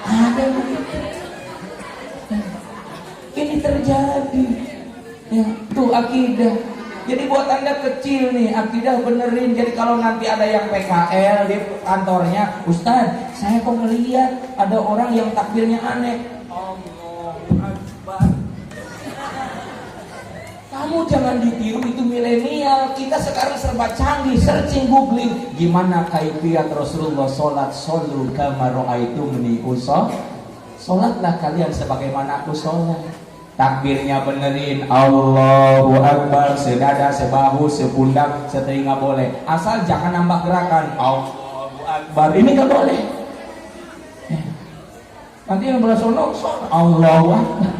Ada ini terjadi. Ya, tuh akidah. Jadi buat Anda kecil nih, akidah benerin. Jadi kalau nanti ada yang PKL di kantornya, Ustaz, saya kok ngeliat ada orang yang takbirnya aneh. Allahu Akbar. Kamu jangan ditiru, itu milenial. Kita sekarang serba canggih, searching, googling. Gimana kaifiyat Rasulullah sholat, sholu kama ra'aitumuni usolli. Sholatlah kalian sebagaimana aku sholat. Takbirnya benerin, Allahu Akbar, sedada, sebahu, sepundak, setelinga boleh. Asal jangan nambah gerakan, Allahu Akbar. Ini gak boleh. Nanti yang belah sono, Allahu Akbar.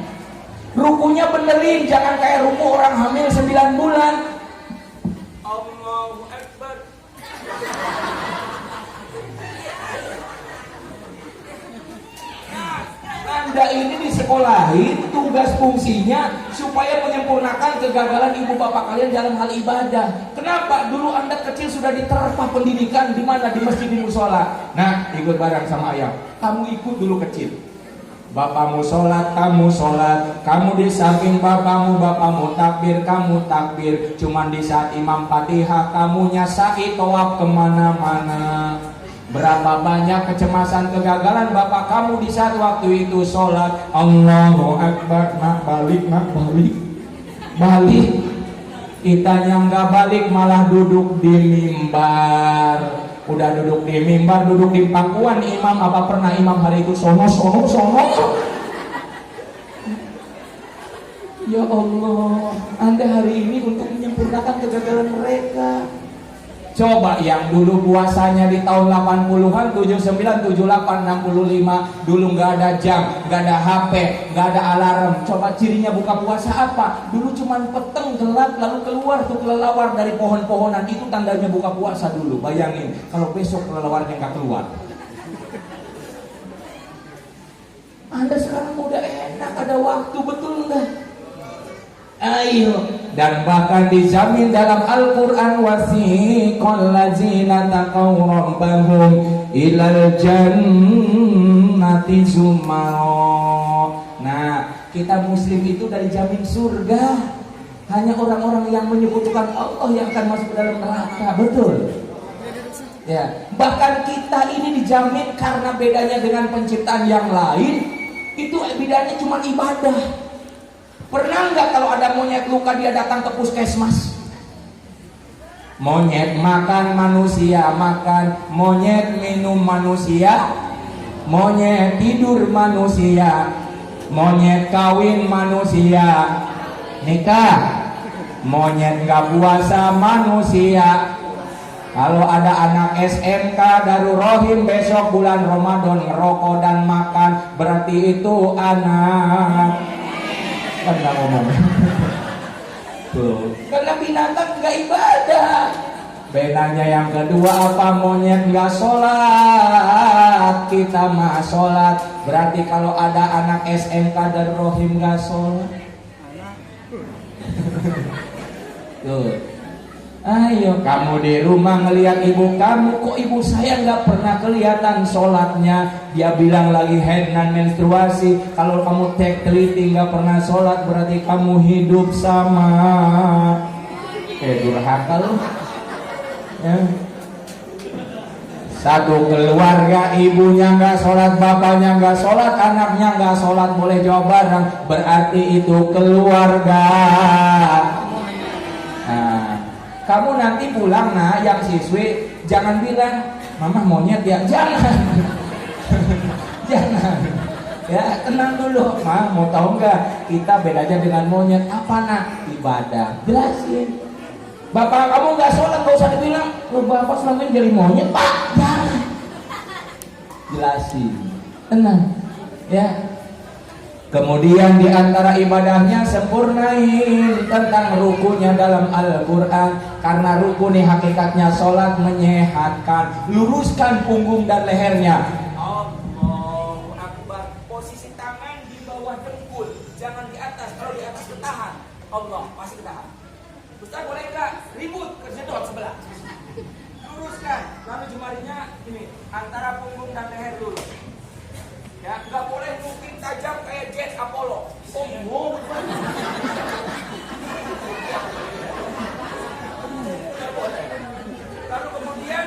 Rukunya benerin, jangan kayak ruku orang hamil 9 bulan. Allahu Akbar. Anda ini disekolahin, tugas fungsinya supaya menyempurnakan kegagalan ibu bapak kalian dalam hal ibadah. Kenapa? Dulu Anda kecil sudah diterpa pendidikan di mana? Di masjid, di musola. Nah, ikut bareng sama ayah. Kamu ikut dulu kecil. Bapakmu sholat, kamu sholat. Kamu di samping bapakmu takbir, kamu takbir. Cuman di saat imam Fatihah, kamu nyasai tawaf kemana-mana. Berapa banyak kecemasan kegagalan bapak kamu di saat waktu itu sholat. Allahu Akbar, nak balik. Kitanya nggak balik, malah duduk di mimbar. Udah duduk di mimbar, duduk di pangkuan imam. Apa pernah imam hari itu sono. Ya Allah, Anda hari ini untuk menyempurnakan kegagalan mereka. Coba yang dulu puasanya di tahun 80-an, 79, 78, 65, dulu nggak ada jam, nggak ada HP, nggak ada alarm. Coba cirinya buka puasa apa? Dulu cuman peteng gelap lalu keluar tuh kelelawar dari pohon-pohonan, itu tandanya buka puasa dulu. Bayangin kalau besok kelelawarnya nggak keluar. Anda sekarang udah enak, ada waktu, betul nggak? Ayo, dan bahkan dijamin dalam Al-Quran, wasiqal ladzina taqaw rabbahum ilal jannati zumara. Nah, kita muslim itu dari jamin surga. Hanya orang-orang yang menyebutkan Allah yang akan masuk ke dalam neraka, betul? Ya, bahkan kita ini dijamin karena bedanya dengan penciptaan yang lain, itu bedanya cuma ibadah. Pernah nggak kalau ada monyet luka dia datang ke puskesmas? Monyet makan manusia makan, monyet minum manusia, monyet tidur manusia, monyet kawin manusia, nikah, monyet nggak puasa manusia. Kalau ada anak SMK Darul Rohim besok bulan Ramadan ngerokok dan makan, berarti itu anak kan nggak ngomong. Tuh. Karena binatang nggak ibadah. Bedanya yang kedua apa? Monyet nggak sholat, kita mah sholat. Berarti kalau ada anak SMK dan Rohim nggak sholat. Tuh. Ayo kamu di rumah ngelihat ibu kamu, kok ibu saya nggak pernah kelihatan sholatnya? Dia bilang lagi head dan menstruasi. Kalau kamu teliti nggak pernah sholat, berarti kamu hidup sama durhaka lu. Ya. Satu keluarga ibunya nggak sholat, bapaknya nggak sholat, anaknya nggak sholat, boleh jawab bareng, berarti itu keluarga. Nah, kamu nanti pulang yang siswi jangan bilang mama monyet ya, jangan. Jangan. Ya, tenang dulu. Ma, mau tahu nggak kita bedanya dengan monyet apa? Ibadah. Jelasin. Bapak kamu nggak sholat, nggak usah dibilang lo bapak selama ini jadi monyet, Pak. Jangan. Jelasin. Tenang. Ya. Kemudian di antara ibadahnya sempurnain tentang rukunya dalam Al-Quran. Karena rukun hakikatnya sholat menyehatkan. Luruskan punggung dan lehernya. Allahu Akbar. Posisi tangan di bawah dengkul, jangan di atas. Kalau di atas ketahan, Allah pasti ketahan. Ustaz boleh nggak ribut kejedot sebelah? Luruskan. Lalu jemarinya ini antara punggung dan leher dulu. Ya, nggak boleh mungkin tajam kayak jet Apollo. Oh, lalu kemudian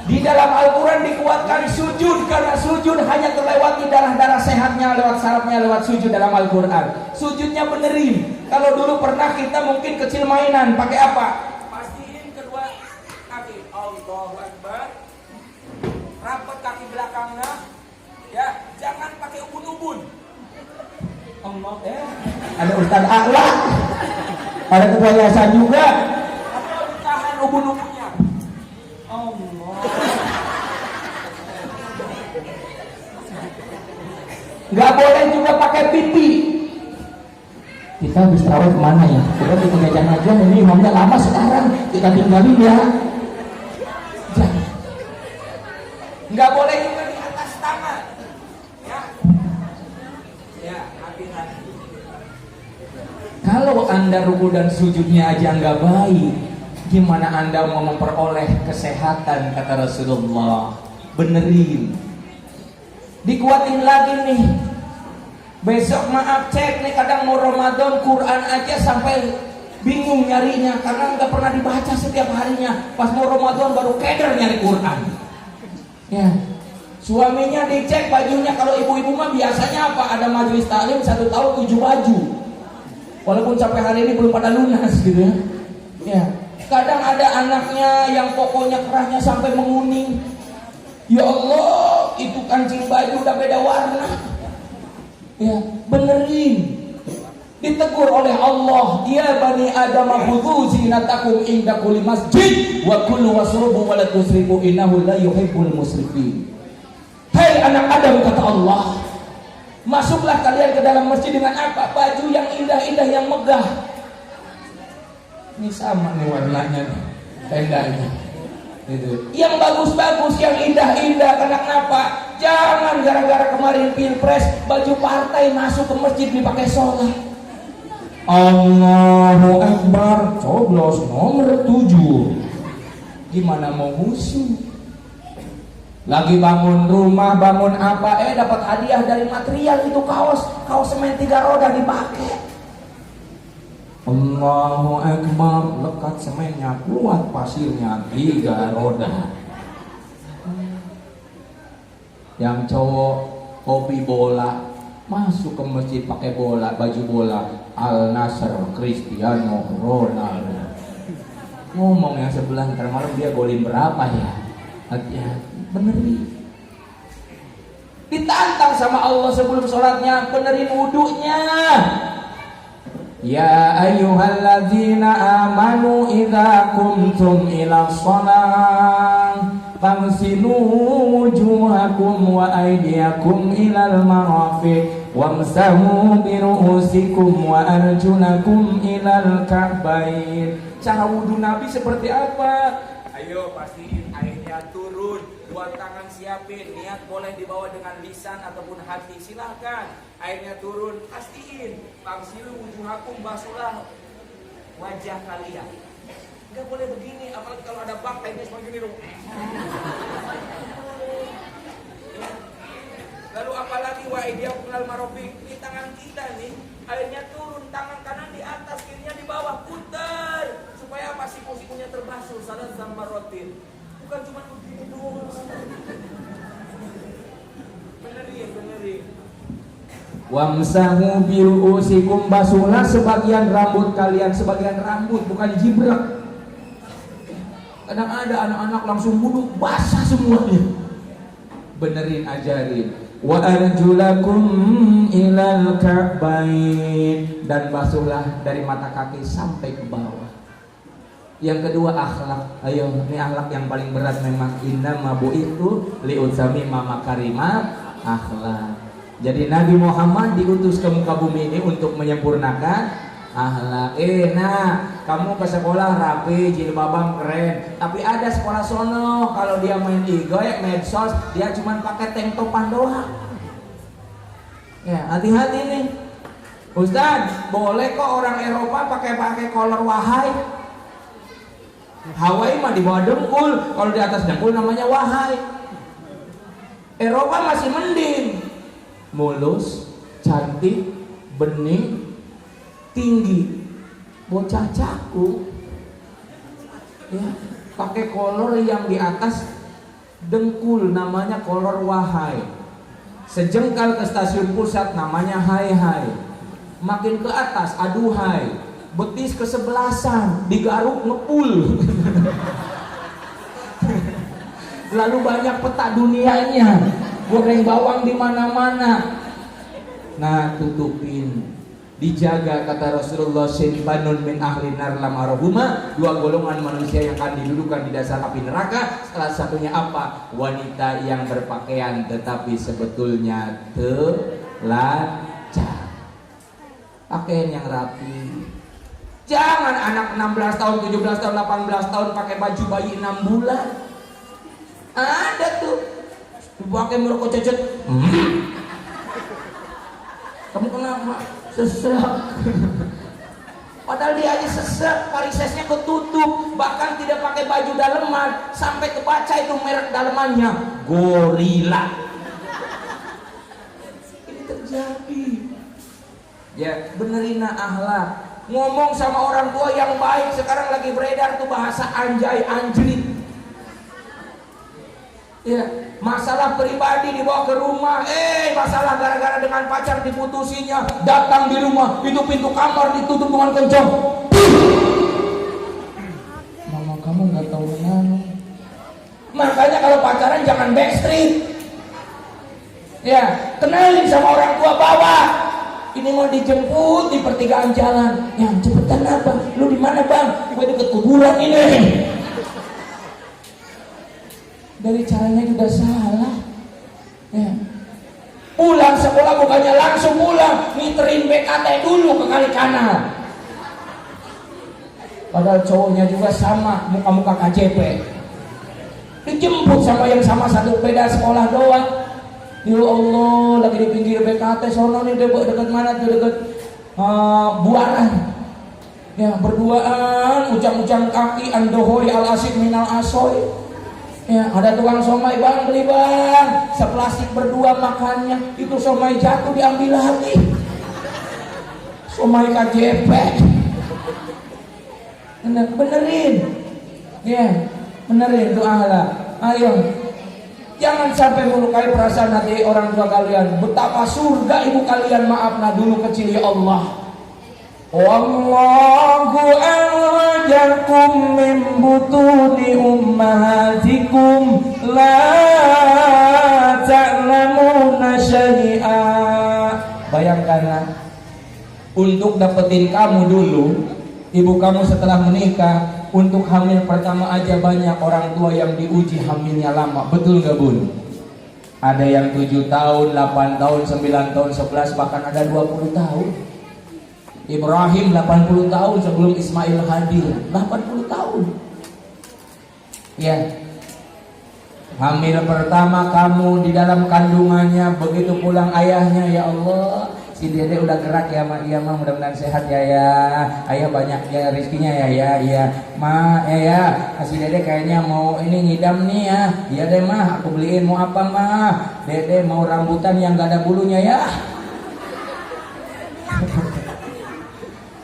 di dalam Al-Quran dikuatkan sujud, karena sujud hanya terlewati darah-darah sehatnya lewat sarafnya, lewat sujud dalam Al-Quran. Sujudnya benerin. Kalau dulu pernah kita mungkin kecil mainan, pakai apa? Pastiin kedua kaki. Allahu Akbar. Rapat kaki belakangnya. Ya, jangan pakai ubun-ubun. Allah, ada Ustaz A'la, ada ketua yayasan juga. Atau ditahan ubun-ubunnya. Allah. Gak boleh juga pakai pipi. Kita habis tarawih kemana ya? Kita jajan aja, ini imamnya lama sekarang. Kita tinggalin ya. Jangan. Gak boleh juga di atas tangan. Ya, hati-hati. Kalau Anda ruku dan sujudnya aja nggak baik, gimana Anda mau memperoleh kesehatan, kata Rasulullah? Benerin. Dikuatin lagi nih. Besok maaf cek nih, kadang mau Ramadan Quran aja sampai bingung nyarinya karena nggak pernah dibaca setiap harinya. Pas mau Ramadan baru keder nyari Quran. Ya. Suaminya dicek bajunya, kalau ibu-ibu mah biasanya apa? Ada majelis taklim 1 tahun 7 baju. Walaupun sampai hari ini belum pada lunas gitu ya. Ya. Kadang ada anaknya yang pokoknya kerahnya sampai menguning. Ya Allah, itu kancing baju udah beda warna. Ya, benerin. Ditegur oleh Allah, ya bani Adam khudhu zinatakum inda kulli masjid wa kulu wasrubu wa la tusrifu innahu la yuhibbul musrifin. Hai anak Adam, kata Allah, masuklah kalian ke dalam masjid dengan apa? Baju yang indah-indah, yang megah. Ini sama nih warnanya nih, tendanya. Gitu. Yang bagus-bagus, yang indah-indah. Kenapa? Jangan gara-gara kemarin pilpres baju partai masuk ke masjid dipakai sholat. Allahu Akbar, coblos nomor 7. Gimana mau musuh? Lagi bangun rumah, bangun apa, dapat hadiah dari material itu kaos semen 3 roda dipakai. Allahu Akbar, lekat semennya, kuat pasirnya, 3 roda. Yang cowok hobi bola, masuk ke masjid pakai bola, baju bola, Al Nassr, Cristiano Ronaldo. Ngomong yang sebelah, ntar malam dia golin berapa ya? Hati-hati, benerin. Ditantang sama Allah sebelum sholatnya, benerin wudunya. Ya ayyuhalladzina amanu idza kumtum ila shalah famsilu wujuhakum wa aydiyakum ilal marafiq wamsahu biru'usikum wa arjulakum ilal ka'bain. Cara wudu Nabi seperti apa? Ayo pastiin airnya turun, 2 tangan siapin, niat boleh dibawa dengan lisan ataupun hati, silahkan. Airnya turun, pastiin. Famsilu wujuhakum, basuhlah wajah kalian. Enggak boleh begini, apalagi kalau ada bak airnya semua gini dong. Lalu apalagi wa idiyakum ilal marafiq, di tangan kita nih, airnya turun, tangan kanan di atas, kirinya di bawah, putar supaya apa? Siku-sikunya terbasuh. Salat zammarotin, bukan cuma begini doang. Benerin. Wamsahu biru'usikum, basuhlah sebagian rambut kalian, sebagian rambut, bukan jibrek. Kadang ada anak-anak langsung wudu basah semuanya. Benerin, ajarin. Wa arjulakum ilal ka'bain, dan basuhlah dari mata kaki sampai ke bawah. Yang kedua akhlak. Ayo, ini akhlak yang paling berat memang. Innama bu'ithu liutamima makarimat akhlak. Jadi Nabi Muhammad diutus ke muka bumi ini untuk menyempurnakan akhlak. Nah, kamu ke sekolah rapi, jilbabam keren, tapi ada sekolah sono kalau dia main igoy, medsos, dia cuma pakai tank topan doang. Ya, hati-hati nih. Ustaz, boleh kok orang Eropa pakai kolor wahai. Hawaii mah di bawah dengkul, kalau di atas dengkul namanya wahai. Eropa masih mending, mulus, cantik, bening, tinggi. Bocah caku, ya, pakai kolor yang di atas dengkul namanya kolor wahai. Sejengkal ke stasiun pusat namanya hai-hai. Makin ke atas aduhai. Betis kesebelasan digaruk ngepul. Lalu banyak peta dunianya, goreng bawang di mana-mana. Nah, tutupin, dijaga, kata Rasulullah, sinfanun min ahli nar lam arahuma, 2 golongan manusia yang akan didudukan di dasar api neraka. Salah satunya apa? Wanita yang berpakaian tetapi sebetulnya telanjang. Pakaian yang rapi. Jangan anak 16 tahun, 17 tahun, 18 tahun pakai baju bayi 6 bulan. Ada tuh pakai merokok cecet. Kamu kenapa? Sesek. Padahal dia aja sesek, varisesnya ketutup, bahkan tidak pakai baju daleman, sampai kebaca itu merek dalemannya, Gorilla. Ini terjadi. Ya, benerin akhlak. Ngomong sama orang tua yang baik. Sekarang lagi beredar tuh bahasa anjay anjrit. Ya, masalah pribadi dibawa ke rumah. Masalah gara-gara dengan pacar diputusinya, datang di rumah, itu pintu kamar ditutup dengan kencang. Mama kamu nggak tahu mana. Makanya kalau pacaran jangan backstreet. Ya, kenalin sama orang tua, bawa. ini mau dijemput di pertigaan jalan. Yang cepetan apa? Lu di mana bang? Gue deket kuburan ini. Dari caranya juga salah. Ya. Pulang sekolah bukannya langsung pulang, ngiterin BKT dulu ke kali kanan. Padahal cowoknya juga sama, muka-muka KJP. Dijemput sama yang sama satu beda sekolah doang. Ya Allah, lagi di pinggir BKT sono nih, dekat mana tuh, dekat Buaran. Ya, berduaan, ucang-ucang kaki, andohoi al-asyik minal asoy. Ya, ada tukang somai, bang beli bang, seplastik berdua makannya, itu somai jatuh diambil lagi. Somai KJP. Benerin, ya, benerin tuh ahla. Ayo, jangan sampai melukai perasaan hati orang tua kalian. Betapa surga ibu kalian, maaflah dulu kecil ya Allah. Wallahu akhrajakum min butuni ummahatikum la ta'lamuna syai'a. Bayangkanlah, untuk dapetin kamu dulu, ibu kamu setelah menikah, untuk hamil pertama aja banyak orang tua yang diuji hamilnya lama. Betul gak bun? Ada yang 7 tahun, 8 tahun, 9 tahun, 11, bahkan ada 20 tahun. Ibrahim 80 tahun sebelum Ismail hadir. 80 tahun. Ya. Hamil pertama kamu di dalam kandungannya, begitu pulang ayahnya, ya Allah, si dede udah gerak ya mak, iya mah, mudah-mudahan sehat ya ya. Ayah banyak ya rezekinya ya ya, iya. Ma, ya, si dede kayaknya mau ini ngidam nih ya. Iya deh mah, aku beliin, mau apa mah? Dede mau rambutan yang gak ada bulunya ya.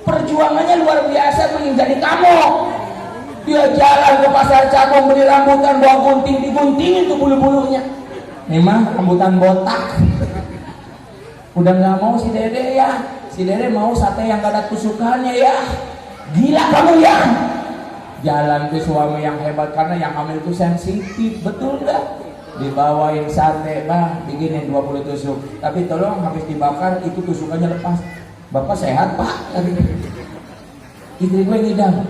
Perjuangannya luar biasa menjadi kamu. Dia jalan ke pasar Cakung beli rambutan, bawa gunting, diguntingin tuh bulu-bulunya. Memang rambutan botak. Udah nggak mau si dede ya. Si dede mau sate yang gak ada tusukannya ya. Gila kamu ya. Jalan ke suami yang hebat, karena yang hamil itu sensitif, betul nggak? Dibawain sate, bang, bikinin 20 tusuk. Tapi tolong habis dibakar itu tusukannya lepas. Bapak sehat pak, istri gue ngidam.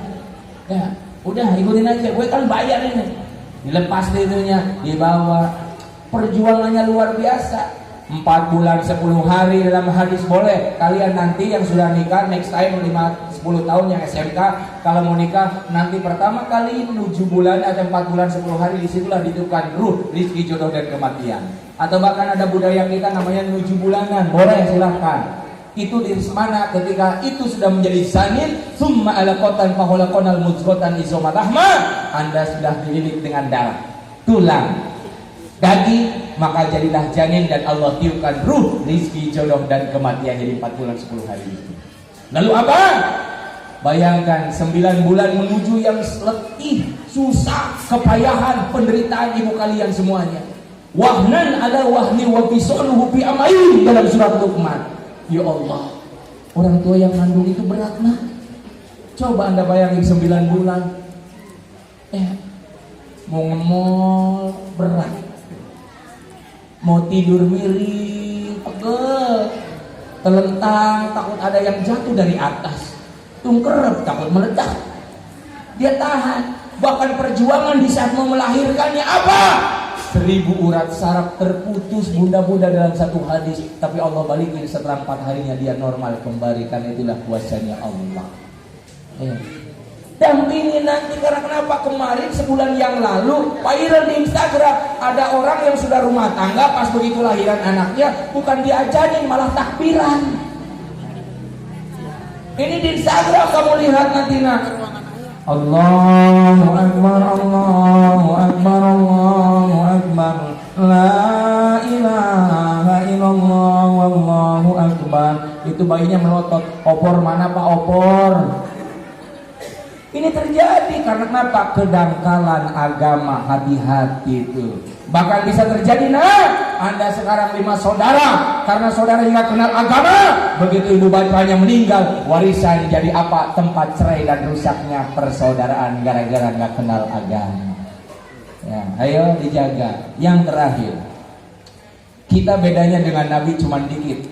Ya, udah ikutin aja, gue kan bayar ini. Dilepas itunya, dibawa. Perjuangannya luar biasa. 4 bulan 10 hari dalam hadis boleh. Kalian nanti yang sudah nikah next time 5-10 tahun yang SMK, kalau mau nikah nanti pertama kali 7 bulan atau 4 bulan 10 hari, disitulah ditentukan ruh, rizki, jodoh dan kematian. Atau bahkan ada budaya kita namanya 7 bulanan, boleh silahkan. Itu di mana ketika itu sudah menjadi janin, summa alaqatan faholaqanal mudghatan izoma lahma, Anda sudah dililit dengan darah, tulang, daging, maka jadilah janin dan Allah tiupkan ruh, rizki, jodoh dan kematian. Jadi 4 bulan 10 hari itu. Lalu apa? Bayangkan 9 bulan menuju yang letih, susah, kepayahan, penderitaan ibu kalian semuanya. Wahnan ala wahni wa bisaluhu bi amain dalam surat Luqman. Ya Allah, orang tua yang mengandung itu berat nah. Coba Anda bayangin 9 bulan. Mau ngemol berat. Mau tidur miring, pegel. Telentang, takut ada yang jatuh dari atas. Tungkerep, takut meledak. Dia tahan. Bahkan perjuangan di saat mau melahirkannya apa? 1000 urat saraf terputus bunda-bunda dalam satu hadis, tapi Allah balikin setelah 4 harinya dia normal kembali. Karena itulah kuasanya Allah. Dampingin nanti, karena kenapa? Kemarin sebulan yang lalu viral di Instagram, ada orang yang sudah rumah tangga, pas begitu lahiran anaknya bukan diajarin malah takbiran. Ini di Instagram kamu lihat nanti nak. Allahu Akbar, Allahu Akbar, Allahu Akbar, la ilaha illallah, wallahu akbar. Itu bayinya melotot, opor mana pak opor? Ini terjadi karena kenapa? Kedangkalan agama, hati-hati itu. Bahkan bisa terjadi Anda sekarang 5 saudara, karena saudara nggak kenal agama, begitu ibu bapaknya meninggal, warisan jadi apa? Tempat cerai dan rusaknya persaudaraan gara-gara nggak kenal agama. Ya, ayo dijaga. Yang terakhir, kita bedanya dengan Nabi cuma dikit.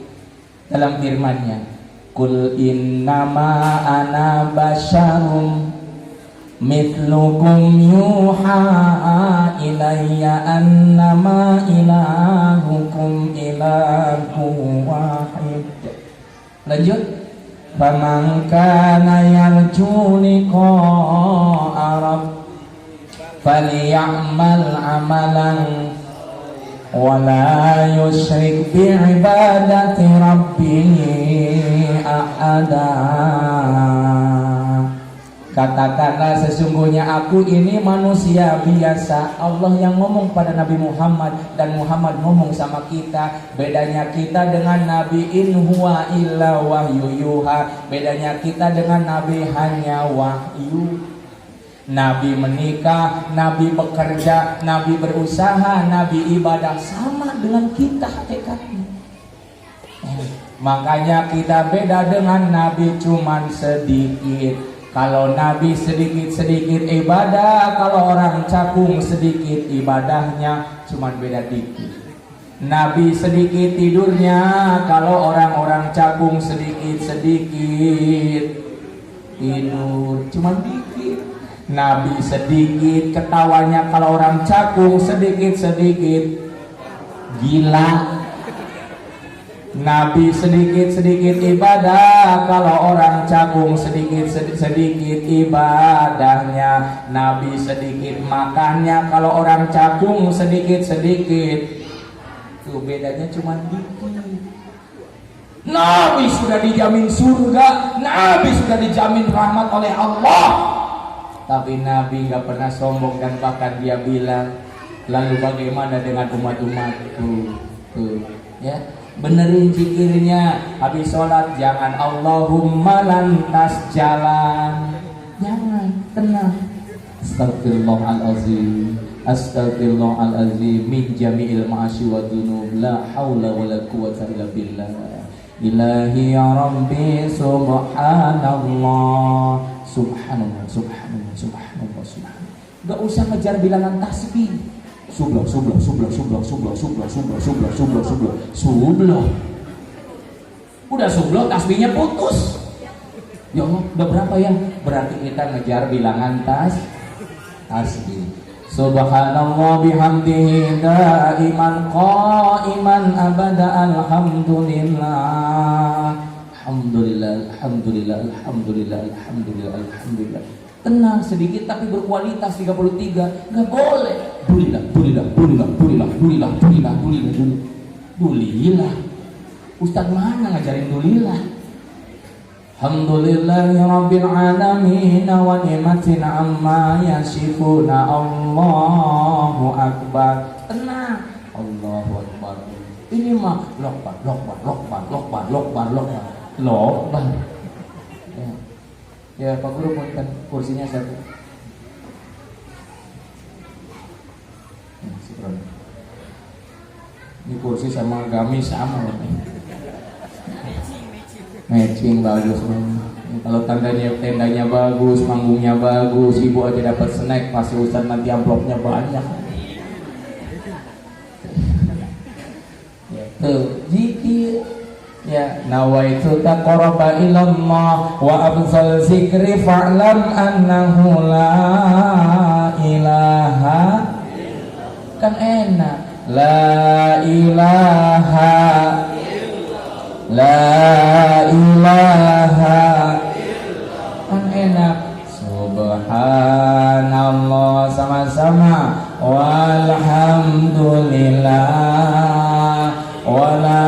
dalam firman-Nya, "Qul innama ana basyarum mithlukum yuha ilayya annama ilahukum ilahu wahid." Lanjut, "Faman kana yarju liqa'a rabb falyamal amalan wala yusyrik bi'ibadati rabbih ahada." Katakanlah, sesungguhnya aku ini manusia biasa. Allah yang ngomong pada Nabi Muhammad, dan Muhammad ngomong sama kita. Bedanya kita dengan Nabi, in huwa illa wahyu yuha. Bedanya kita dengan Nabi hanya wahyu. Nabi menikah, Nabi bekerja, Nabi berusaha, Nabi ibadah, sama dengan kita hakikatnya. Makanya kita beda dengan Nabi cuman sedikit. Kalau Nabi sedikit-sedikit ibadah, kalau orang cakung sedikit ibadahnya, cuman beda dikit. Nabi sedikit tidurnya, kalau orang-orang cakung sedikit-sedikit tidur, cuman dikit. Nabi sedikit ketawanya, kalau orang cakung sedikit-sedikit gila. Nabi sedikit-sedikit ibadah, kalau orang cakung sedikit-sedikit ibadahnya. Nabi sedikit makannya, kalau orang cakung sedikit-sedikit. Tuh bedanya cuma dikit. Nabi sudah dijamin surga, Nabi sudah dijamin rahmat oleh Allah. Tapi Nabi gak pernah sombong, dan bahkan dia bilang, lalu bagaimana dengan umat-umatku? Tuh, ya. Benerin zikirnya, habis sholat jangan Allahumma lantas jalan, jangan, tenang. Astagfirullahalazim, astagfirullahalazim, min jami'il ma'asyi wa dzunub, la haula wa la quwwata illa billah. Ilahi ya Rabbi subhanallah, subhanallah, subhanallah, subhanallah, subhanallah. Gak usah ngejar bilangan tasbih. Sublah, sublah, sublah, sublah, sublah, sublah, sublah, sublah, sublah, sublah, sublah. Udah sublah, tasbihnya putus. Ya Allah, udah berapa ya? Berarti kita ngejar bilangan tasbih. Subhanallah bihamdihi daiman qaiman abada alhamdulillah. Alhamdulillah, alhamdulillah, alhamdulillah, alhamdulillah, alhamdulillah. Tenang sedikit tapi berkualitas 33. Gak boleh. Dulilah, dulilah, dulilah, dulilah, dulilah, dulilah, dulilah, dulilah. Dulilah. Ustaz mana ngajarin dulilah? Alhamdulillahi rabbil alamin wa ni'matin amma yasifuna. Allahu akbar. Tenang. Allahu akbar. Ini mah lokbar, lokbar, lokbar, lokbar, lokbar, lokbar, lokbar. Ya Pak Guru, punten kursinya satu. Ini kursi sama gamis sama. Matching bagus. Kalau tendanya bagus, panggungnya bagus, ibu aja dapat snack, pasti Ustaz nanti amplopnya banyak. Tuh, zikir. Ya, nawaitu taqarraba ilallah wa afdal zikri fa'lam annahu la ilaha. Kan enak. La ilaha, la ilaha, kan enak. Subhanallah sama-sama. Walhamdulillah wala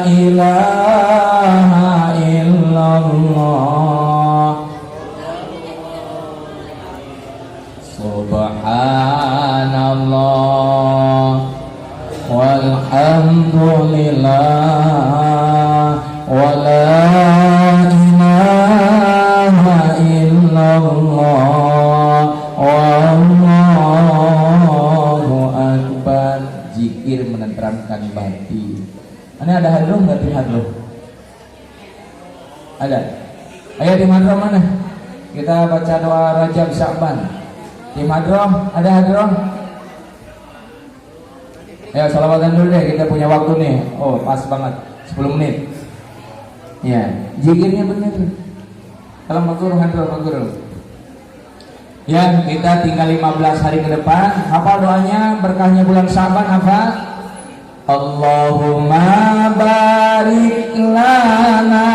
ilaha illallah. Subhanallah walhamdulillah wala ilaha illallah wallahu akbar. Zikir menenteramkan batin. Ini ada hadroh nggak tim hadroh? Ada. Ayo tim hadroh mana? Kita baca doa Rajab Sya'ban. Tim hadroh, ada hadroh? Ayo salawatan dulu deh, kita punya waktu nih. Oh pas banget. 10 menit. Ya, zikirnya benar. Kalau makruh handal makruh. Ya, kita tinggal 15 hari ke depan. Hafal doanya, berkahnya bulan Syaban apa? Allahumma barik lana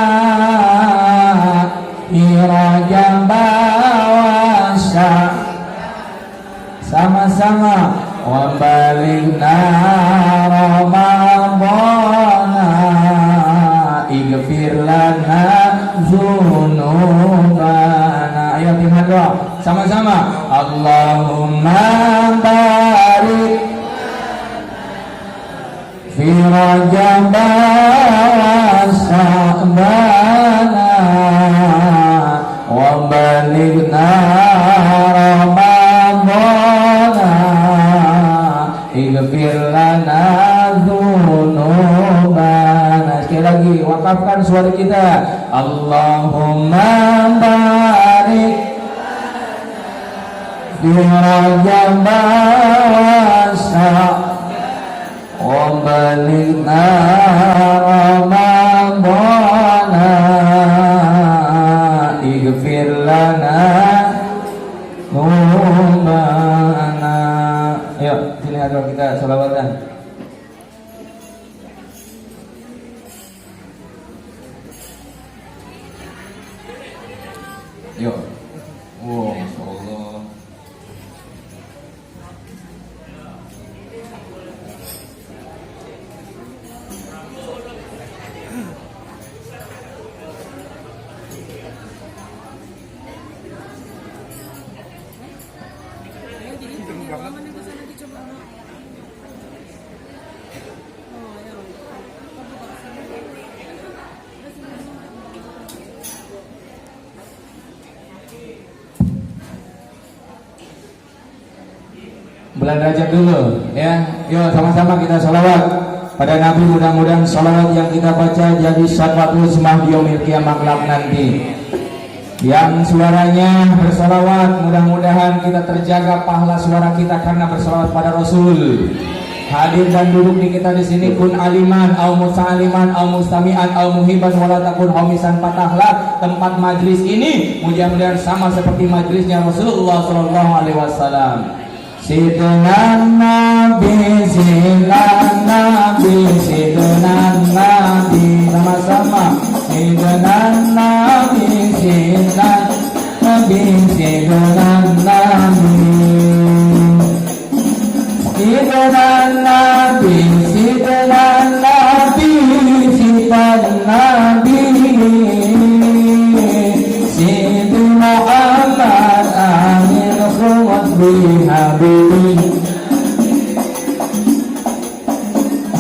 fi Rajab wa sama-sama wa balighna Ramadhana ighfir lana dzunubana. Ayo timah doa sama-sama. Allahumma barik fi Rajab wa Sya'bana wa balighna Ramadhana ighfir lana dzunubana. Sekali lagi wakafkan suara kita. Allahumma barik fi Rajab wa Sya'bana wa balighna Ramadhana ighfir lana dzunubana. Ayo sini ada kita sholawatan. Yuk. Wow, masyaallah. Bulan Rajab dulu ya. Yuk sama-sama kita sholawat pada Nabi. Mudah-mudahan sholawat yang kita baca jadi syafatul ismah di yaumil qiyamah kelak nanti. Yang suaranya bersolawat, mudah-mudahan kita terjaga pahala suara kita karena bersolawat pada Rasul. Hadir dan duduk di kita di sini kun aliman, au musaliman, au mustami'an, au muhiban, wala takun homisan patahlah. Tempat majlis ini mudah-mudahan sama seperti majlisnya Rasulullah sallallahu alaihi wasallam. Sidna Nabi, Sidna Nabi, Sidna Nabi, sama-sama. Sidna Nabi, Sidna Nabi, Sidna Nabi, Sidna Nabi, Sidna Nabi, Sidna Nabi, Sidna Muhammad Amin Khumat Bihabibin,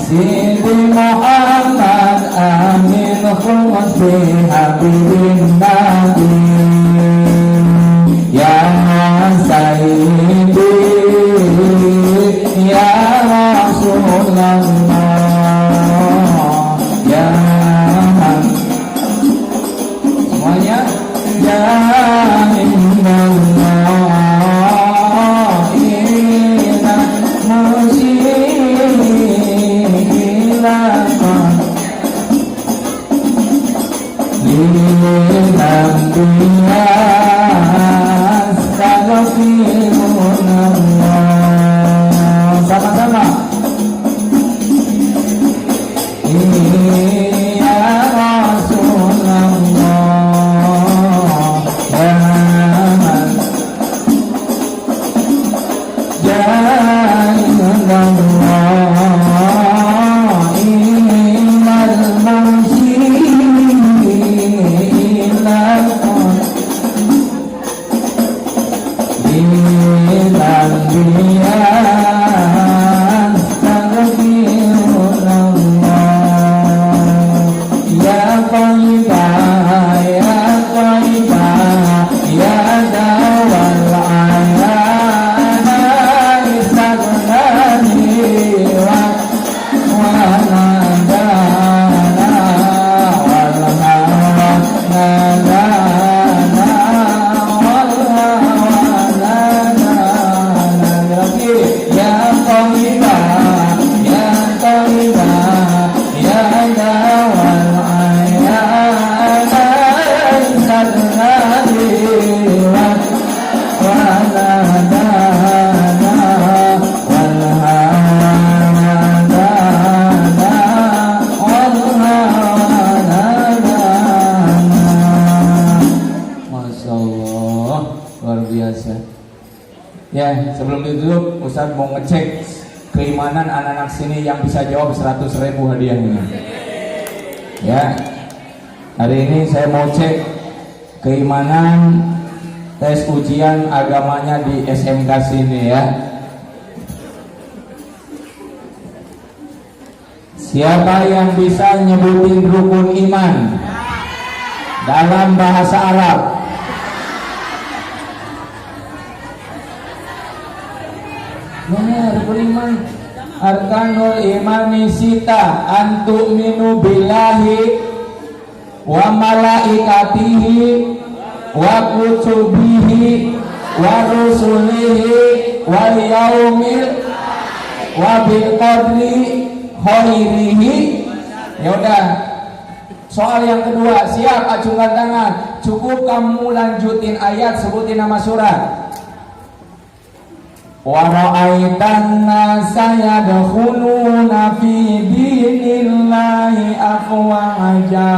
Sidi Muhammad Amin Khumat Bihabibin Nabi, Ya Sayyidi Ya Rasulullah, Ya semuanya Ya Indallah Ina Musilakan Lilambiya Astaghfirullah. Sama-sama. Ya Rasulullah, Ya Indallah Inal Musilakan Lilambiya Astaghfirullah. Ya Tayyibah, Ya Tayyibah, Ya Dawal Ayana Istaghnani wa nadana wal hawa nadana wal hawa nadana. Ya Tayyibah, Ya Tayyibah, Ya Dawal Ya, sebelum ditutup Ustaz mau ngecek keimanan anak-anak sini yang bisa jawab 100.000 hadiahnya. Ya, hari ini saya mau cek keimanan tes ujian agamanya di SMK sini ya. Siapa yang bisa nyebutin rukun iman dalam bahasa Arab? Rukun iman. Arkanul imani sita antu'minu billahi wa malaikatihi wa kutubihi wa rusulihi wal yaumil wa bil qadri khairihi. Ya udah. Soal yang kedua, siap acungkan tangan. Cukup kamu lanjutin ayat, sebutin nama surat. Wa ra'aitan nasa yadkhuluna fi dinillahi afwaja.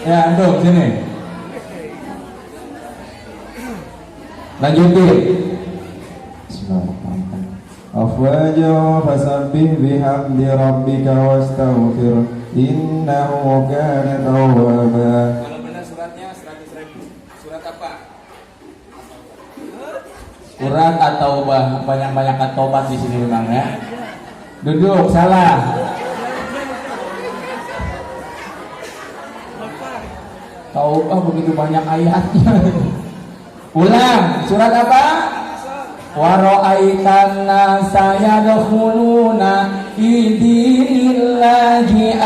Ya, antum sini. Lanjutin. Afwaja fasabbih bihamdi rabbika wastaghfir innahu kana tawwaba. Kalau benar suratnya 100.000. Surat apa? Surat At-Taubah. Banyak-banyak at-taubat di sini memang ya. Duduk, salah. Taubah begitu banyak ayatnya. Ulang, surat apa? Wa ra'aitan nasa yadkhuluna fi dinillahi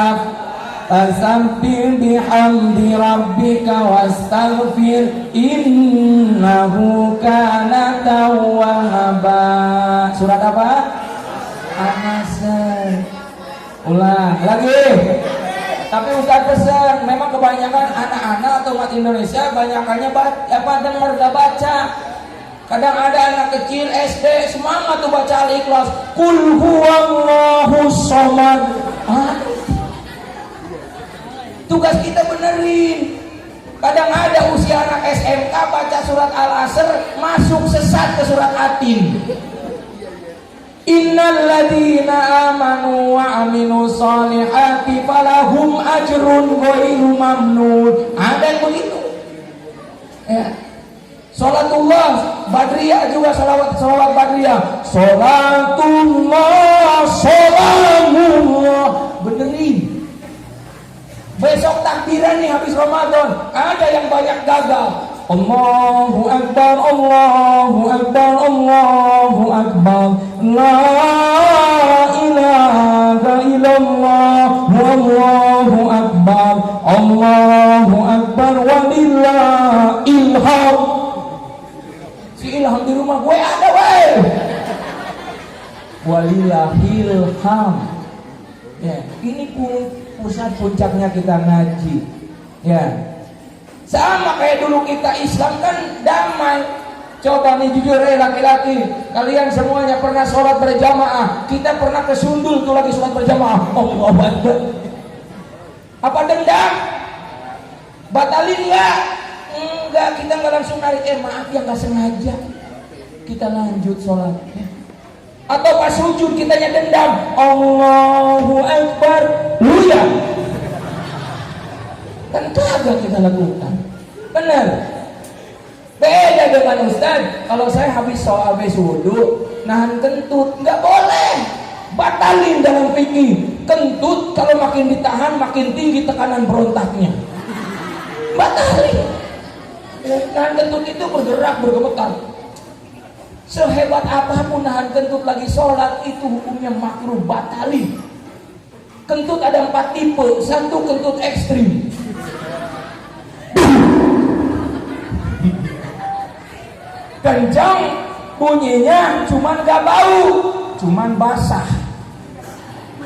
fasabbih bihamdi rabbika wastaghfir innahu kana tawwaba. Surat apa? An-Nasr. Ulang lagi. Tapi Ustaz pesan, memang kebanyakan anak-anak atau umat Indonesia banyakannya dengar gak baca. Kadang ada anak kecil SD semangat tuh baca Al-Ikhlas, Qul huwallahu shomad. Tugas kita benerin. Kadang ada usia anak SMK baca surat Al-Asr masuk sesat ke surat Atin. Innal ladzina amanu wa amilus solihati falahum ajrun ghairu mamnun. Ada yang begitu. Ya. Salatullah Badriyah juga salawat Badriyah. Salatullah salamullah. Benerin. Besok takbiran nih habis Ramadan. Ada yang banyak gagal. Allahu Akbar, Allahu Akbar, Allahu Akbar. La ilaha illallah, Wallahu Akbar, Allahu Akbar, walillahil hamd. Si ilham di rumah gue ada weh. Walillahil hamd. Ya, ini pusat puncaknya kita ngaji. Ya. Sama kayak dulu kita Islam kan damai. Coba nih jujur laki-laki, kalian semuanya pernah sholat berjamaah. Kita pernah kesundul tuh lagi sholat berjamaah. Allahu Akbar. Apa dendam? Batalin nggak? Enggak, kita nggak langsung narik. Maaf ya nggak sengaja. Kita lanjut sholat. Atau pas sujud kitanya dendam. Allahu Akbar. Luya. Kan kagak kita lakukan. Benar. Beda dengan Ustaz. Kalau saya habis wudu nahan kentut, nggak boleh. Batalin dalam fikih. Kentut kalau makin ditahan makin tinggi tekanan berontaknya. Batalin. Nahan kentut itu bergerak, bergemetar. Sehebat apapun nahan kentut lagi sholat itu hukumnya makruh, batalin. Kentut ada 4 tipe. 1 kentut ekstrim. Kencang bunyinya cuman gak bau, cuman basah.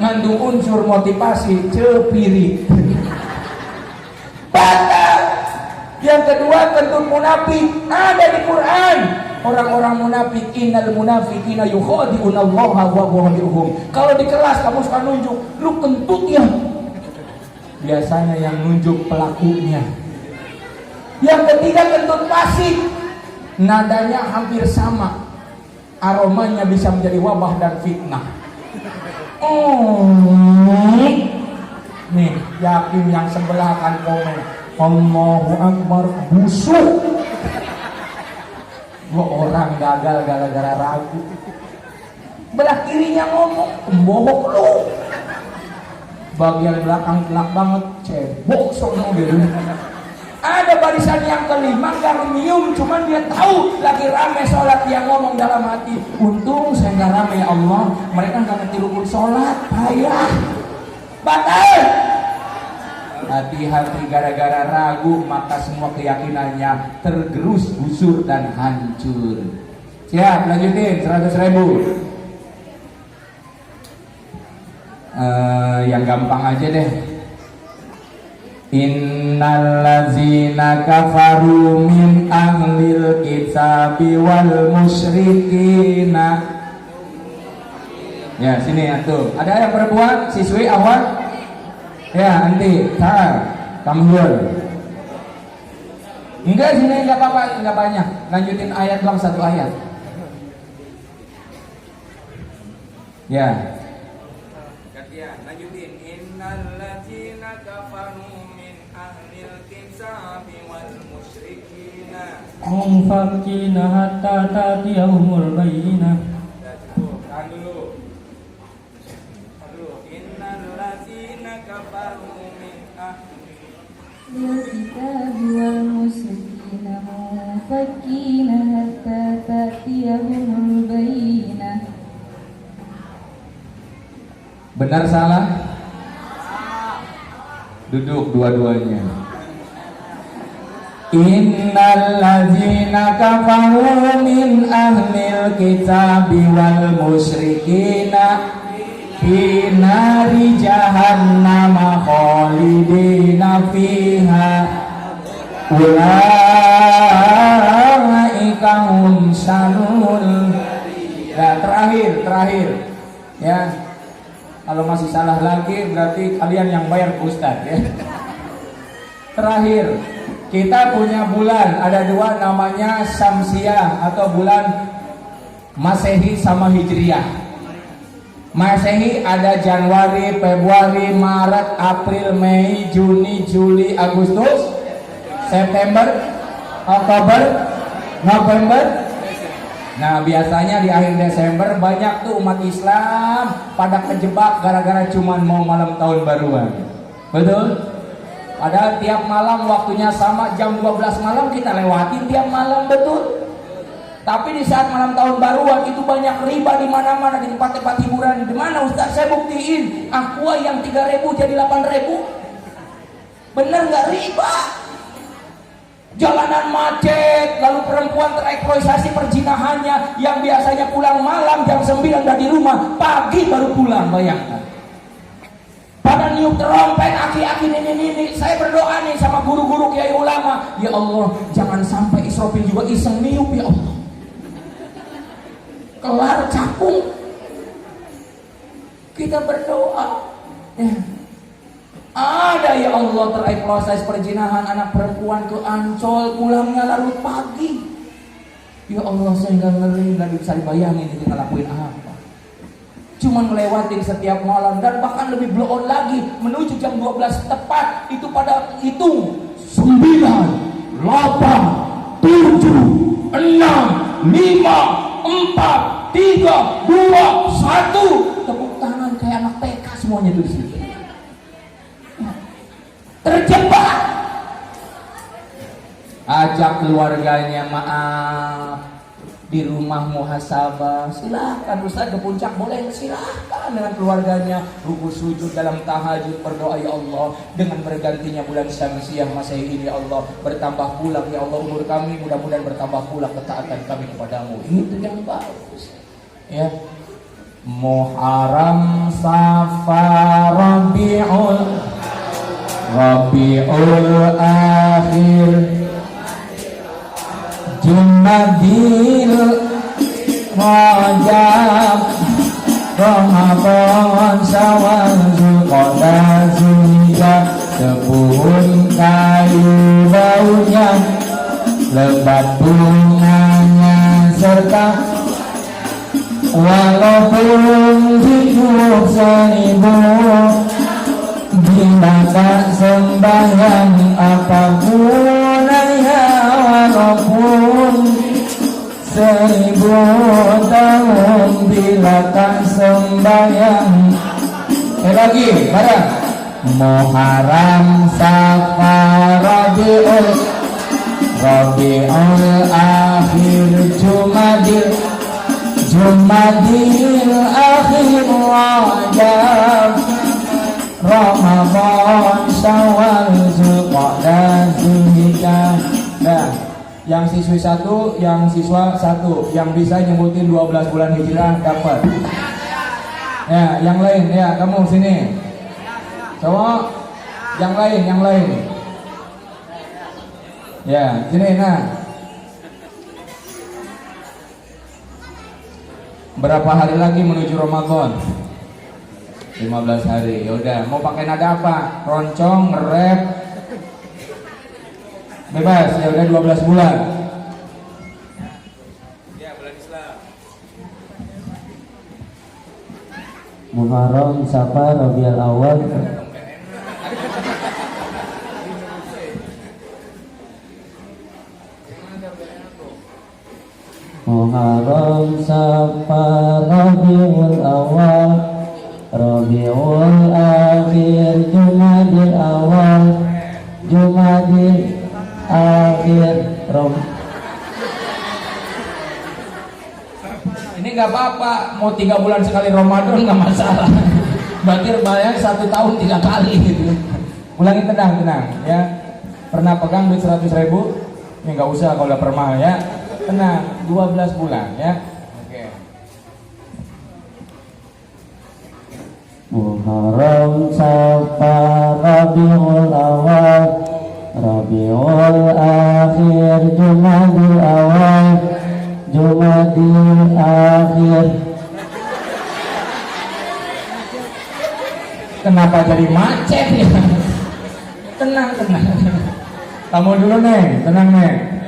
Ngandung unsur motivasi cepirit. Batal. Yang kedua kentut munafik, ada di Quran. Orang-orang munafik, innal munafiqina yukhadi'una Allah wa huwa khadi'uhum. Kalau di kelas kamu suka nunjuk, lu kentut ya. Biasanya yang nunjuk pelakunya. Yang ketiga kentut pasif. nadanya hampir sama, aromanya bisa menjadi wabah dan fitnah. Nih, yakin yang sebelah akan komen Allahu Akbar, busuk. Gua orang gagal gara-gara ragu. Belah kirinya ngomong, bohong lu. Bagian belakang telak banget, cebok sono gitu. Ada barisan yang kelima gak nyium, cuman dia tahu lagi rame sholat, dia ngomong dalam hati, untung saya gak rame ya Allah, mereka gak ngerti rukun sholat, payah, batal. Hati-hati, gara-gara ragu maka semua keyakinannya tergerus, gusur dan hancur. Siap, lanjutin 100.000. Yang gampang aja deh. Innallazina kafaru min ahlil kitabi wal musyrikina. Ya, sini ya tuh. Ada yang perempuan, siswi awal. Ya, nanti, come here. Enggak, sini enggak apa-apa, enggak banyak. Lanjutin ayat doang, satu ayat. Ya. Gantian, lanjutin. Innallazina kafaru min ahlil kitabi wal musyrikina. Munfakina hatta tatiyahumul bayyinah. Tahan dulu. Innallazina kafaru min ahlil kitabi wal musyrikina munfakina hatta tatiyahumul bayyinah. Benar salah? Duduk dua-duanya. Innallazina kafaru min ahlil kitabi wal musyrikina fi nari jahannam khalidina fiha ulaika hum syarrul. Ya, terakhir ya. Kalau masih salah lagi berarti kalian yang bayar ke Ustaz ya. Terakhir, kita punya bulan, ada dua namanya Syamsiah atau bulan Masehi sama Hijriah. Masehi ada Januari, Februari, Maret, April, Mei, Juni, Juli, Agustus, September, Oktober, November. Nah, biasanya di akhir Desember banyak tuh umat Islam pada kejebak gara-gara cuman mau malam tahun baruan. Betul? Padahal tiap malam waktunya sama, jam 12 malam kita lewatin tiap malam, betul? Tapi di saat malam tahun baruan itu banyak riba di mana-mana, di tempat-tempat hiburan. Di mana Ustaz? Saya buktiin, aqua yang 3.000 jadi 8.000. Bener nggak riba? Jalanan macet, lalu perempuan tereksploitasi perzinahannya yang biasanya pulang malam jam 9 udah di rumah, pagi baru pulang, bayangkan. Pada niup terompet, aki-aki nini-nini. Saya berdoa nih sama guru-guru kiai ulama, ya Allah, jangan sampai Israfil juga iseng niup, ya Allah. Kelar cakung. Kita berdoa. Ya. Ada ya Allah tereksploitasi perzinahan anak perempuan ke Ancol, pulangnya larut pagi. Ya Allah, saya nggak ngeri, nggak bisa dibayangin itu ngelakuin apa. Cuma ngelewatin setiap malam dan bahkan lebih blow on lagi menuju jam 12 tepat itu pada hitung 9, 8, 7, 6, 5, 4, 3, 2, 1. Tepuk tangan kayak anak TK semuanya tuh di situ. Terjebak. Ajak keluarganya, maaf, di rumah muhasabah, silahkan Ustaz ke puncak boleh, silahkan dengan keluarganya, ruku sujud dalam tahajud, berdoa ya Allah, dengan bergantinya bulan Syamsiah Masehi ini ya Allah, bertambah pulang ya Allah umur kami, mudah-mudahan bertambah pulang ketaatan kami kepadamu. Itu yang bagus ya. Muharram, Safar, Rabiul Akhir, Jumadil, Rajab, Ramadan, Syawal, Zulqa'dah, Zulhijjah, 10 kayu baunya, lebat bunga berkah. Walaupun hidup seribu, bila tak sembahyang apapun ya, walaupun 1000 tahun bila tak sembahyang. Lagi, barang Muharram, Safar, Rabiul Akhir, Jumadil Akhir, Rajab, Ramadan, Syawal, Zulqa'dah, Zulhijjah. Nah, yang siswi 1, yang siswa 1, yang bisa nyebutin 12 bulan hijrah dapat. Ya, yang lain ya, kamu sini. Cowok, yang lain. Ya, sini nah. Berapa hari lagi menuju Ramadan? 15 hari. Ya udah, mau pakai nada apa? Roncong, nge-rap. Bebas, ya udah 12 bulan. Ya, bulan Islam. Muharram, Safar, Rabiul Awal. Muharram, Safar, Rabiul Awal, Rabiul Akhir, Jumadil Awal, Jumadil Akhir, Ini nggak apa-apa, mau 3 bulan sekali Ramadan nggak masalah. Berarti bayar 1 tahun 3 kali gitu. Ulangi, tenang ya. Pernah pegang duit 100.000? Ya nggak usah kalau udah permahal ya. Tenang, 12 bulan ya. Oke. Muharram, Safar, Rabiul Awal, Rabiul Akhir, Jumadil Awal, Jumadil Akhir. Kenapa jadi macet ya? Tenang. Kamu dulu Neng, tenang Neng.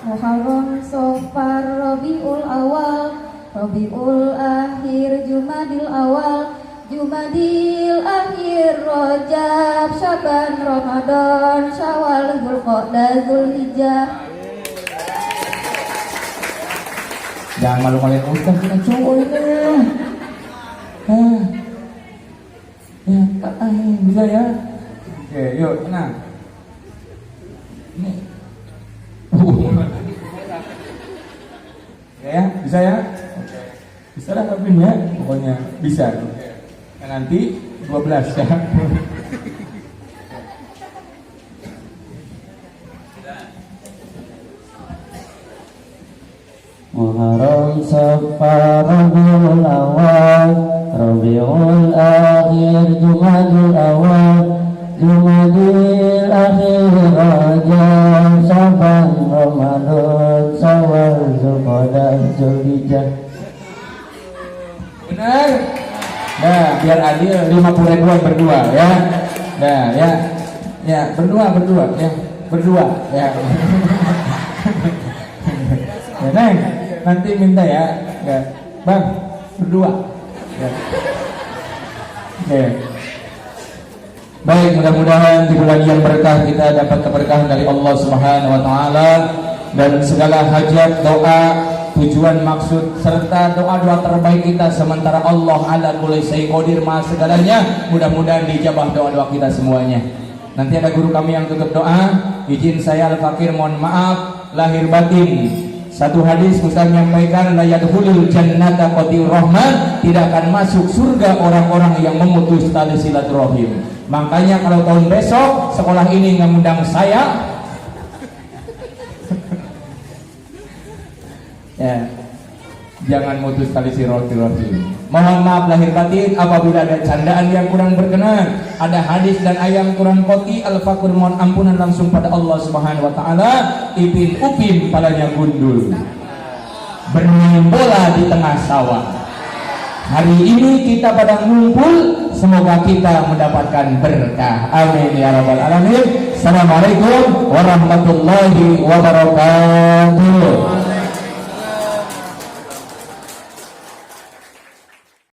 Muharram, Safar, Rabiul Awal, Rabiul Akhir, Jumadil Awal, Jumadil Akhir, Rajab, Syaban, Ramadan, Syawal, Zulqa'dah, Zulhijjah. Jangan malu-maluin Ustaz, kita cowok ini. Bisa ya? Oke, yuk tenang. Ini. Ya, bisa ya? Oke. Bisa lah tapi ya, pokoknya bisa. Nah, nanti 12 ya. Muharram, Safar, Rabiul Awal, Rabiul Akhir, Jumadil Awal, Jumadil Akhir, Rajab, Syaban, Ramadan, Syawal, Zulqa'dah, Zulhijjah. Benar? Nah, biar adil 50.000 berdua ya. Nah, ya. Ya, berdua ya. Berdua ya. Ya, Neng, nanti minta ya. Ya. Bang, berdua. Ya. Oke. Baik, mudah-mudahan di bulan yang berkah kita dapat keberkahan dari Allah Subhanahu wa taala dan segala hajat, doa, tujuan, maksud serta doa-doa terbaik kita sementara Allah ala kulli syai'in qadir maha segalanya, mudah-mudahan dijabah doa-doa kita semuanya. Nanti ada guru kami yang tutup doa. Izin saya Al-Fakir mohon maaf lahir batin. Satu hadis Ustaz menyampaikan la yadkhulul jannata qatir rahman, tidak akan masuk surga orang-orang yang memutus tali silaturahim. Makanya kalau tahun besok sekolah ini ngundang saya ya, jangan mutus tali silaturahim. Mohon maaf lahir batin apabila ada candaan yang kurang berkenan, ada hadis dan ayat kurang koti. Al-Fakir mohon ampunan langsung pada Allah Subhanahu wa taala. Ipin upin palanya gundul, bermain bola di tengah sawah. hari ini kita pada ngumpul, semoga kita mendapatkan berkah. Amin ya rabbal alamin. Assalamualaikum warahmatullahi wabarakatuh.